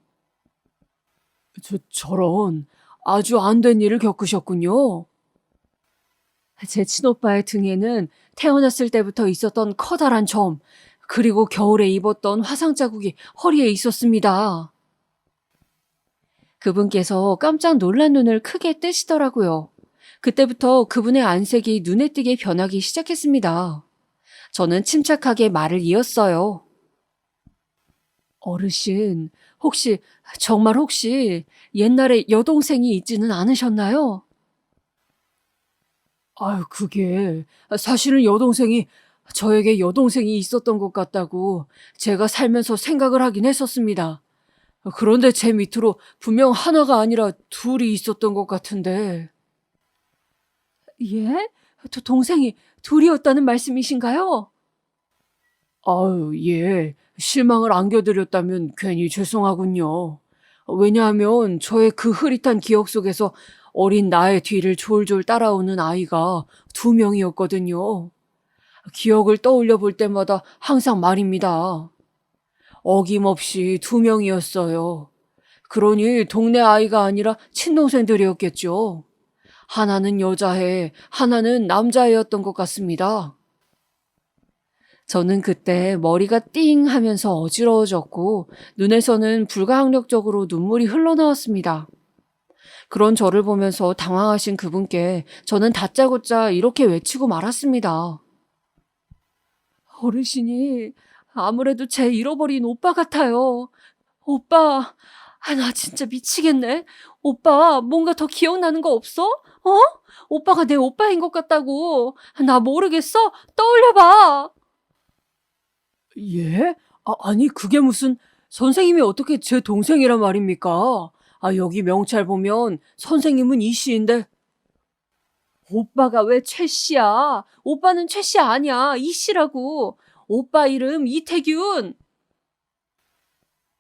저런 아주 안 된 일을 겪으셨군요. 제 친오빠의 등에는 태어났을 때부터 있었던 커다란 점, 그리고 겨울에 입었던 화상 자국이 허리에 있었습니다. 그분께서 깜짝 놀란 눈을 크게 뜨시더라고요. 그때부터 그분의 안색이 눈에 띄게 변하기 시작했습니다. 저는 침착하게 말을 이었어요. 어르신, 정말 혹시 옛날에 여동생이 있지는 않으셨나요? 아유, 그게 사실은 저에게 여동생이 있었던 것 같다고 제가 살면서 생각을 하긴 했었습니다. 그런데 제 밑으로 분명 하나가 아니라 둘이 있었던 것 같은데. 예? 동생이 둘이었다는 말씀이신가요? 아유, 예. 실망을 안겨드렸다면 괜히 죄송하군요. 왜냐하면 저의 그 흐릿한 기억 속에서 어린 나의 뒤를 졸졸 따라오는 아이가 두 명이었거든요. 기억을 떠올려 볼 때마다 항상 말입니다. 어김없이 두 명이었어요. 그러니 동네 아이가 아니라 친동생들이었겠죠. 하나는 여자애, 하나는 남자애였던 것 같습니다. 저는 그때 머리가 띵 하면서 어지러워졌고 눈에서는 불가항력적으로 눈물이 흘러나왔습니다. 그런 저를 보면서 당황하신 그분께 저는 다짜고짜 이렇게 외치고 말았습니다. 어르신이 아무래도 제 잃어버린 오빠 같아요. 오빠, 나 진짜 미치겠네. 오빠, 뭔가 더 기억나는 거 없어? 어? 오빠가 내 오빠인 것 같다고. 나 모르겠어? 떠올려봐. 예? 아니, 그게 무슨, 선생님이 어떻게 제 동생이란 말입니까? 여기 명찰 보면 선생님은 이 씨인데. 오빠가 왜 최 씨야? 오빠는 최 씨 아니야. 이 씨라고. 오빠 이름 이태균.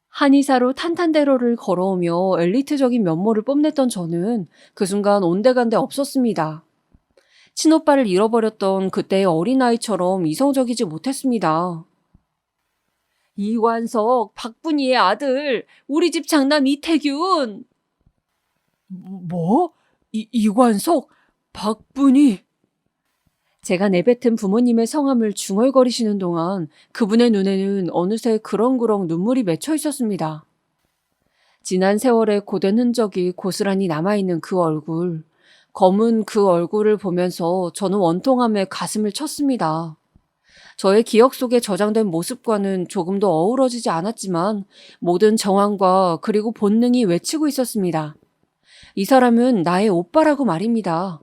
한의사로 탄탄대로를 걸어오며 엘리트적인 면모를 뽐냈던 저는 그 순간 온데간데 없었습니다. 친오빠를 잃어버렸던 그때의 어린아이처럼 이성적이지 못했습니다. 이관석, 박분이의 아들, 우리 집 장남 이태균. 뭐? 이관석? 박분이? 제가 내뱉은 부모님의 성함을 중얼거리시는 동안 그분의 눈에는 어느새 그렁그렁 눈물이 맺혀 있었습니다. 지난 세월의 고된 흔적이 고스란히 남아있는 그 얼굴, 검은 그 얼굴을 보면서 저는 원통함에 가슴을 쳤습니다. 저의 기억 속에 저장된 모습과는 조금도 어우러지지 않았지만 모든 정황과 그리고 본능이 외치고 있었습니다. 이 사람은 나의 오빠라고 말입니다.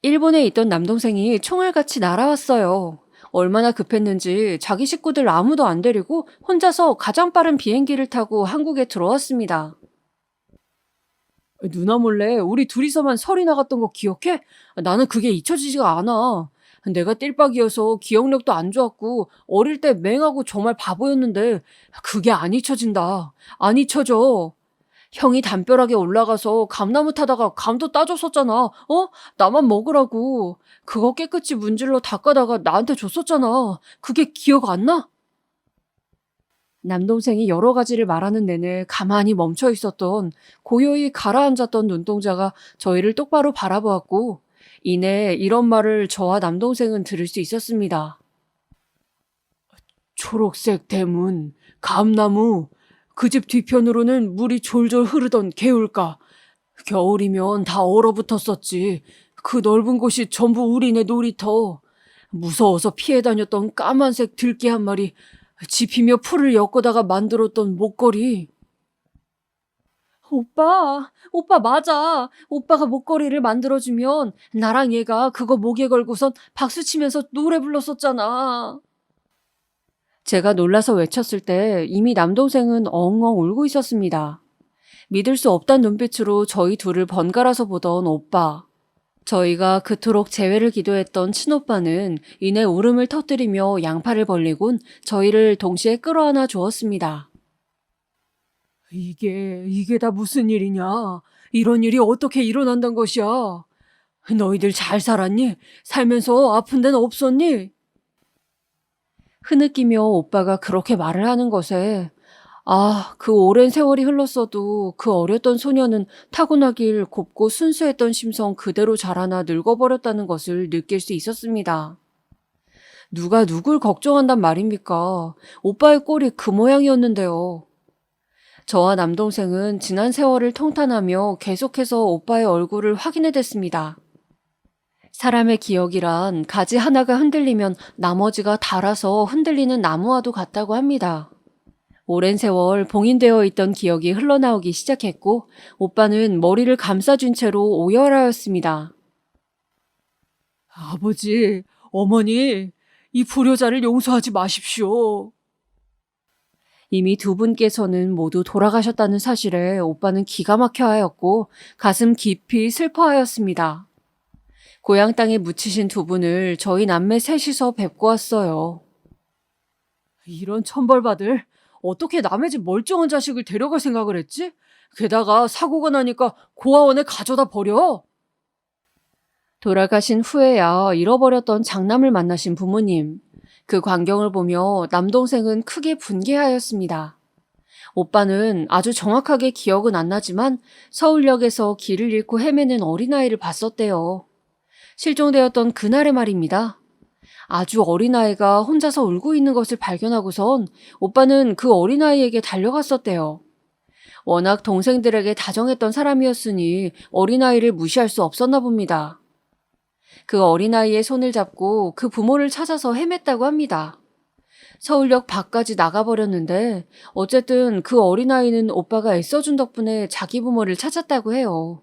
일본에 있던 남동생이 총알같이 날아왔어요. 얼마나 급했는지 자기 식구들 아무도 안 데리고 혼자서 가장 빠른 비행기를 타고 한국에 들어왔습니다. 누나 몰래 우리 둘이서만 설이 나갔던 거 기억해? 나는 그게 잊혀지지가 않아. 내가 띨박이어서 기억력도 안 좋았고 어릴 때 맹하고 정말 바보였는데 그게 안 잊혀진다. 안 잊혀져. 형이 담벼락에 올라가서 감나무 타다가 감도 따줬었잖아. 나만 먹으라고. 그거 깨끗이 문질러 닦아다가 나한테 줬었잖아. 그게 기억 안 나? 남동생이 여러 가지를 말하는 내내 가만히 멈춰 있었던 고요히 가라앉았던 눈동자가 저희를 똑바로 바라보았고 이내 이런 말을 저와 남동생은 들을 수 있었습니다. 초록색 대문, 감나무, 그 집 뒤편으로는 물이 졸졸 흐르던 개울가. 겨울이면 다 얼어붙었었지. 그 넓은 곳이 전부 우리네 놀이터. 무서워서 피해 다녔던 까만색 들개 한 마리, 지피며 풀을 엮어다가 만들었던 목걸이. 오빠 맞아. 오빠가 목걸이를 만들어주면 나랑 얘가 그거 목에 걸고선 박수치면서 노래 불렀었잖아. 제가 놀라서 외쳤을 때 이미 남동생은 엉엉 울고 있었습니다. 믿을 수 없단 눈빛으로 저희 둘을 번갈아서 보던 오빠. 저희가 그토록 재회를 기도했던 친오빠는 이내 울음을 터뜨리며 양팔을 벌리곤 저희를 동시에 끌어안아 주었습니다. 이게 다 무슨 일이냐? 이런 일이 어떻게 일어난단 것이야? 너희들 잘 살았니? 살면서 아픈 데는 없었니? 흐느끼며 오빠가 그렇게 말을 하는 것에 그 오랜 세월이 흘렀어도 그 어렸던 소녀는 타고나길 곱고 순수했던 심성 그대로 자라나 늙어버렸다는 것을 느낄 수 있었습니다. 누가 누굴 걱정한단 말입니까? 오빠의 꼴이 그 모양이었는데요. 저와 남동생은 지난 세월을 통탄하며 계속해서 오빠의 얼굴을 확인해댔습니다. 사람의 기억이란 가지 하나가 흔들리면 나머지가 닳아서 흔들리는 나무와도 같다고 합니다. 오랜 세월 봉인되어 있던 기억이 흘러나오기 시작했고 오빠는 머리를 감싸준 채로 오열하였습니다. 아버지, 어머니, 이 불효자를 용서하지 마십시오. 이미 두 분께서는 모두 돌아가셨다는 사실에 오빠는 기가 막혀하였고 가슴 깊이 슬퍼하였습니다. 고향 땅에 묻히신 두 분을 저희 남매 셋이서 뵙고 왔어요. 이런 천벌받을, 어떻게 남의 집 멀쩡한 자식을 데려갈 생각을 했지? 게다가 사고가 나니까 고아원에 가져다 버려. 돌아가신 후에야 잃어버렸던 장남을 만나신 부모님. 그 광경을 보며 남동생은 크게 분개하였습니다. 오빠는 아주 정확하게 기억은 안 나지만 서울역에서 길을 잃고 헤매는 어린아이를 봤었대요. 실종되었던 그날의 말입니다. 아주 어린아이가 혼자서 울고 있는 것을 발견하고선 오빠는 그 어린아이에게 달려갔었대요. 워낙 동생들에게 다정했던 사람이었으니 어린아이를 무시할 수 없었나 봅니다. 그 어린아이의 손을 잡고 그 부모를 찾아서 헤맸다고 합니다. 서울역 밖까지 나가버렸는데 어쨌든 그 어린아이는 오빠가 애써준 덕분에 자기 부모를 찾았다고 해요.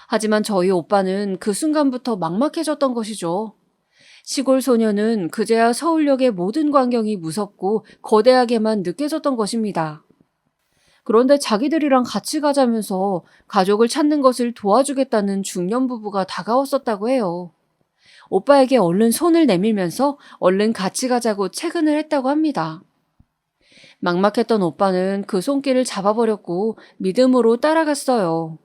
하지만 저희 오빠는 그 순간부터 막막해졌던 것이죠. 시골 소녀는 그제야 서울역의 모든 광경이 무섭고 거대하게만 느껴졌던 것입니다. 그런데 자기들이랑 같이 가자면서 가족을 찾는 것을 도와주겠다는 중년 부부가 다가왔었다고 해요. 오빠에게 얼른 손을 내밀면서 얼른 같이 가자고 채근을 했다고 합니다. 막막했던 오빠는 그 손길을 잡아버렸고 믿음으로 따라갔어요.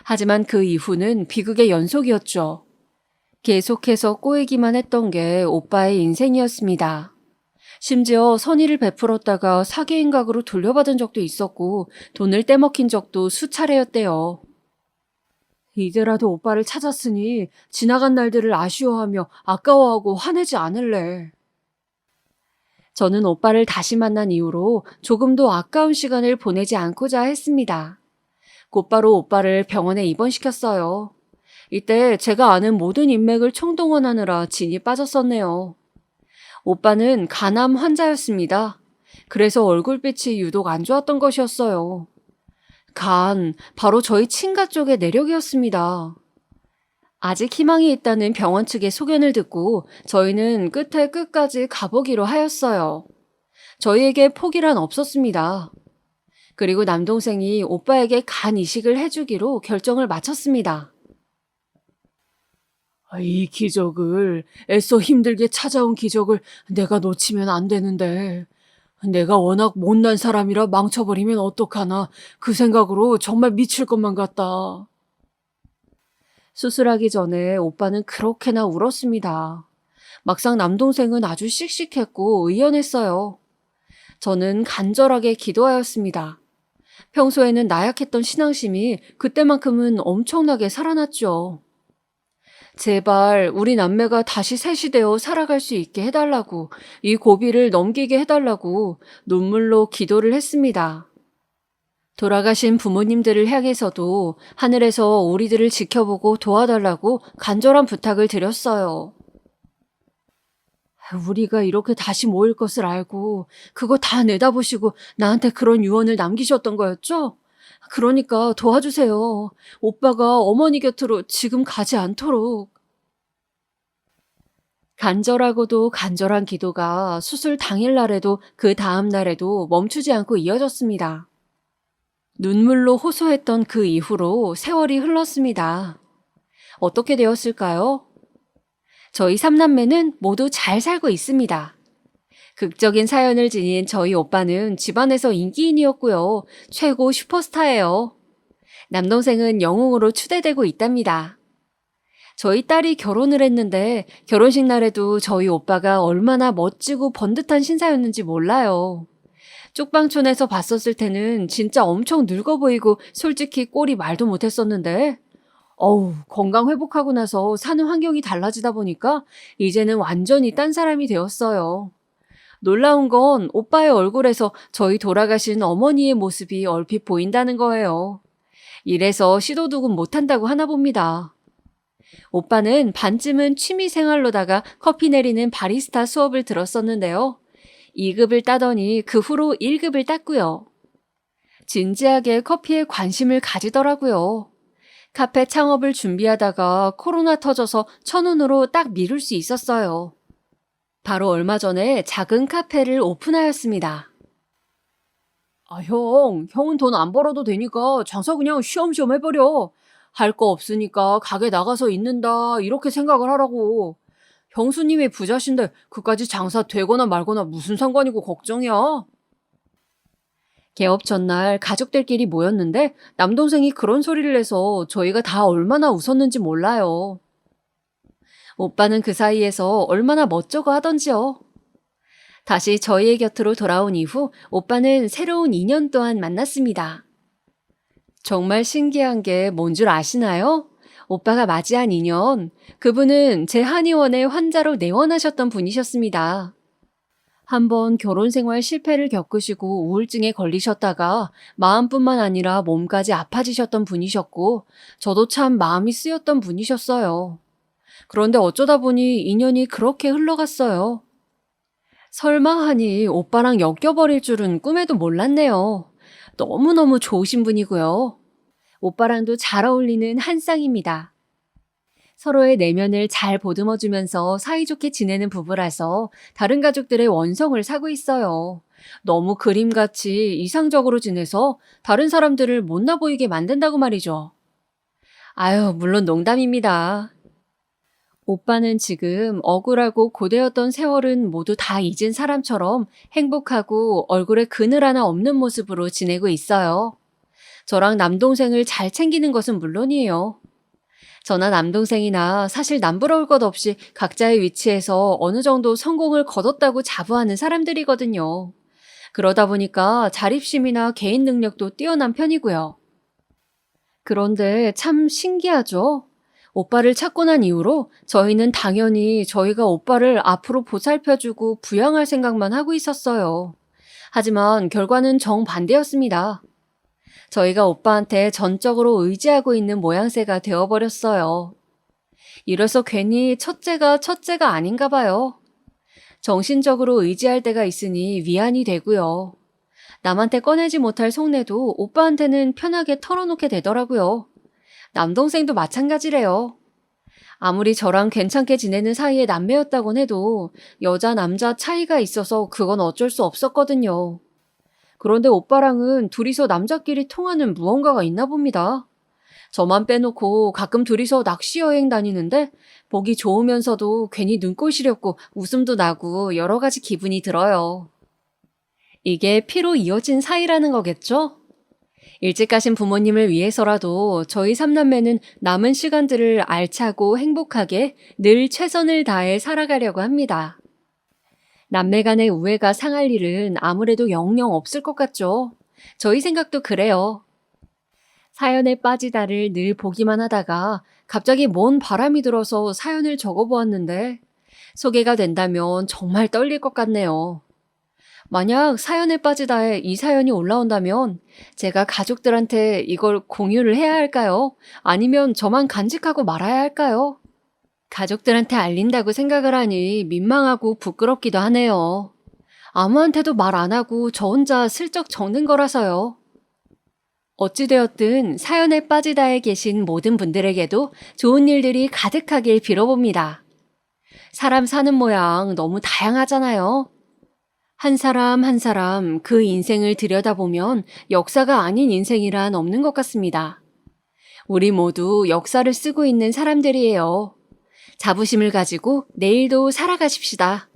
하지만 그 이후는 비극의 연속이었죠. 계속해서 꼬이기만 했던 게 오빠의 인생이었습니다. 심지어 선의를 베풀었다가 사기인 각으로 돌려받은 적도 있었고 돈을 떼먹힌 적도 수차례였대요. 이제라도 오빠를 찾았으니 지나간 날들을 아쉬워하며 아까워하고 화내지 않을래. 저는 오빠를 다시 만난 이후로 조금도 아까운 시간을 보내지 않고자 했습니다. 곧바로 오빠를 병원에 입원시켰어요. 이때 제가 아는 모든 인맥을 총동원하느라 진이 빠졌었네요. 오빠는 간암 환자였습니다. 그래서 얼굴빛이 유독 안 좋았던 것이었어요. 바로 저희 친가 쪽의 내력이었습니다. 아직 희망이 있다는 병원 측의 소견을 듣고 저희는 끝에 끝까지 가보기로 하였어요. 저희에게 포기란 없었습니다. 그리고 남동생이 오빠에게 간 이식을 해주기로 결정을 마쳤습니다. 이 기적을, 애써 힘들게 찾아온 기적을 내가 놓치면 안 되는데 내가 워낙 못난 사람이라 망쳐버리면 어떡하나 그 생각으로 정말 미칠 것만 같다. 수술하기 전에 오빠는 그렇게나 울었습니다. 막상 남동생은 아주 씩씩했고 의연했어요. 저는 간절하게 기도하였습니다. 평소에는 나약했던 신앙심이 그때만큼은 엄청나게 살아났죠. 제발 우리 남매가 다시 셋이 되어 살아갈 수 있게 해달라고, 이 고비를 넘기게 해달라고 눈물로 기도를 했습니다. 돌아가신 부모님들을 향해서도 하늘에서 우리들을 지켜보고 도와달라고 간절한 부탁을 드렸어요. 우리가 이렇게 다시 모일 것을 알고 그거 다 내다보시고 나한테 그런 유언을 남기셨던 거였죠? 그러니까 도와주세요. 오빠가 어머니 곁으로 지금 가지 않도록. 간절하고도 간절한 기도가 수술 당일날에도 그 다음 날에도 멈추지 않고 이어졌습니다. 눈물로 호소했던 그 이후로 세월이 흘렀습니다. 어떻게 되었을까요? 저희 삼남매는 모두 잘 살고 있습니다. 극적인 사연을 지닌 저희 오빠는 집안에서 인기인이었고요. 최고 슈퍼스타예요. 남동생은 영웅으로 추대되고 있답니다. 저희 딸이 결혼을 했는데 결혼식 날에도 저희 오빠가 얼마나 멋지고 번듯한 신사였는지 몰라요. 쪽방촌에서 봤었을 때는 진짜 엄청 늙어 보이고 솔직히 꼴이 말도 못했었는데 건강 회복하고 나서 사는 환경이 달라지다 보니까 이제는 완전히 딴 사람이 되었어요. 놀라운 건 오빠의 얼굴에서 저희 돌아가신 어머니의 모습이 얼핏 보인다는 거예요. 이래서 시도두금 못한다고 하나 봅니다. 오빠는 반쯤은 취미 생활로다가 커피 내리는 바리스타 수업을 들었었는데요. 2급을 따더니 그 후로 1급을 땄고요. 진지하게 커피에 관심을 가지더라고요. 카페 창업을 준비하다가 코로나 터져서 천운으로 딱 미룰 수 있었어요. 바로 얼마 전에 작은 카페를 오픈하였습니다. 형은 돈 안 벌어도 되니까 장사 그냥 쉬엄쉬엄 해버려. 할 거 없으니까 가게 나가서 있는다 이렇게 생각을 하라고. 형수님이 부자신데 그까지 장사 되거나 말거나 무슨 상관이고 걱정이야. 개업 전날 가족들끼리 모였는데 남동생이 그런 소리를 내서 저희가 다 얼마나 웃었는지 몰라요. 오빠는 그 사이에서 얼마나 멋쩍어 하던지요. 다시 저희의 곁으로 돌아온 이후 오빠는 새로운 인연 또한 만났습니다. 정말 신기한 게 뭔 줄 아시나요? 오빠가 맞이한 인연, 그분은 제 한의원의 환자로 내원하셨던 분이셨습니다. 한번 결혼 생활 실패를 겪으시고 우울증에 걸리셨다가 마음뿐만 아니라 몸까지 아파지셨던 분이셨고 저도 참 마음이 쓰였던 분이셨어요. 그런데 어쩌다 보니 인연이 그렇게 흘러갔어요. 설마 하니 오빠랑 엮여버릴 줄은 꿈에도 몰랐네요. 너무너무 좋으신 분이고요. 오빠랑도 잘 어울리는 한 쌍입니다. 서로의 내면을 잘 보듬어주면서 사이좋게 지내는 부부라서 다른 가족들의 원성을 사고 있어요. 너무 그림같이 이상적으로 지내서 다른 사람들을 못나 보이게 만든다고 말이죠. 물론 농담입니다. 오빠는 지금 억울하고 고되었던 세월은 모두 다 잊은 사람처럼 행복하고 얼굴에 그늘 하나 없는 모습으로 지내고 있어요. 저랑 남동생을 잘 챙기는 것은 물론이에요. 저나 남동생이나 사실 남부러울 것 없이 각자의 위치에서 어느 정도 성공을 거뒀다고 자부하는 사람들이거든요. 그러다 보니까 자립심이나 개인 능력도 뛰어난 편이고요. 그런데 참 신기하죠? 오빠를 찾고 난 이후로 저희는 당연히 저희가 오빠를 앞으로 보살펴주고 부양할 생각만 하고 있었어요. 하지만 결과는 정반대였습니다. 저희가 오빠한테 전적으로 의지하고 있는 모양새가 되어버렸어요. 이래서 괜히 첫째가 아닌가 봐요. 정신적으로 의지할 때가 있으니 위안이 되고요. 남한테 꺼내지 못할 속내도 오빠한테는 편하게 털어놓게 되더라고요. 남동생도 마찬가지래요. 아무리 저랑 괜찮게 지내는 사이의 남매였다곤 해도 여자, 남자 차이가 있어서 그건 어쩔 수 없었거든요. 그런데 오빠랑은 둘이서 남자끼리 통하는 무언가가 있나 봅니다. 저만 빼놓고 가끔 둘이서 낚시 여행 다니는데 보기 좋으면서도 괜히 눈꼴 시렵고 웃음도 나고 여러 가지 기분이 들어요. 이게 피로 이어진 사이라는 거겠죠? 일찍 가신 부모님을 위해서라도 저희 삼남매는 남은 시간들을 알차고 행복하게 늘 최선을 다해 살아가려고 합니다. 남매 간의 우애가 상할 일은 아무래도 영영 없을 것 같죠. 저희 생각도 그래요. 사연에 빠지다를 늘 보기만 하다가 갑자기 뭔 바람이 들어서 사연을 적어보았는데 소개가 된다면 정말 떨릴 것 같네요. 만약 사연에 빠지다에 이 사연이 올라온다면 제가 가족들한테 이걸 공유를 해야 할까요? 아니면 저만 간직하고 말아야 할까요? 가족들한테 알린다고 생각을 하니 민망하고 부끄럽기도 하네요. 아무한테도 말 안 하고 저 혼자 슬쩍 적는 거라서요. 어찌되었든 사연에 빠지다에 계신 모든 분들에게도 좋은 일들이 가득하길 빌어봅니다. 사람 사는 모양 너무 다양하잖아요. 한 사람 한 사람 그 인생을 들여다보면 역사가 아닌 인생이란 없는 것 같습니다. 우리 모두 역사를 쓰고 있는 사람들이에요. 자부심을 가지고 내일도 살아가십시다.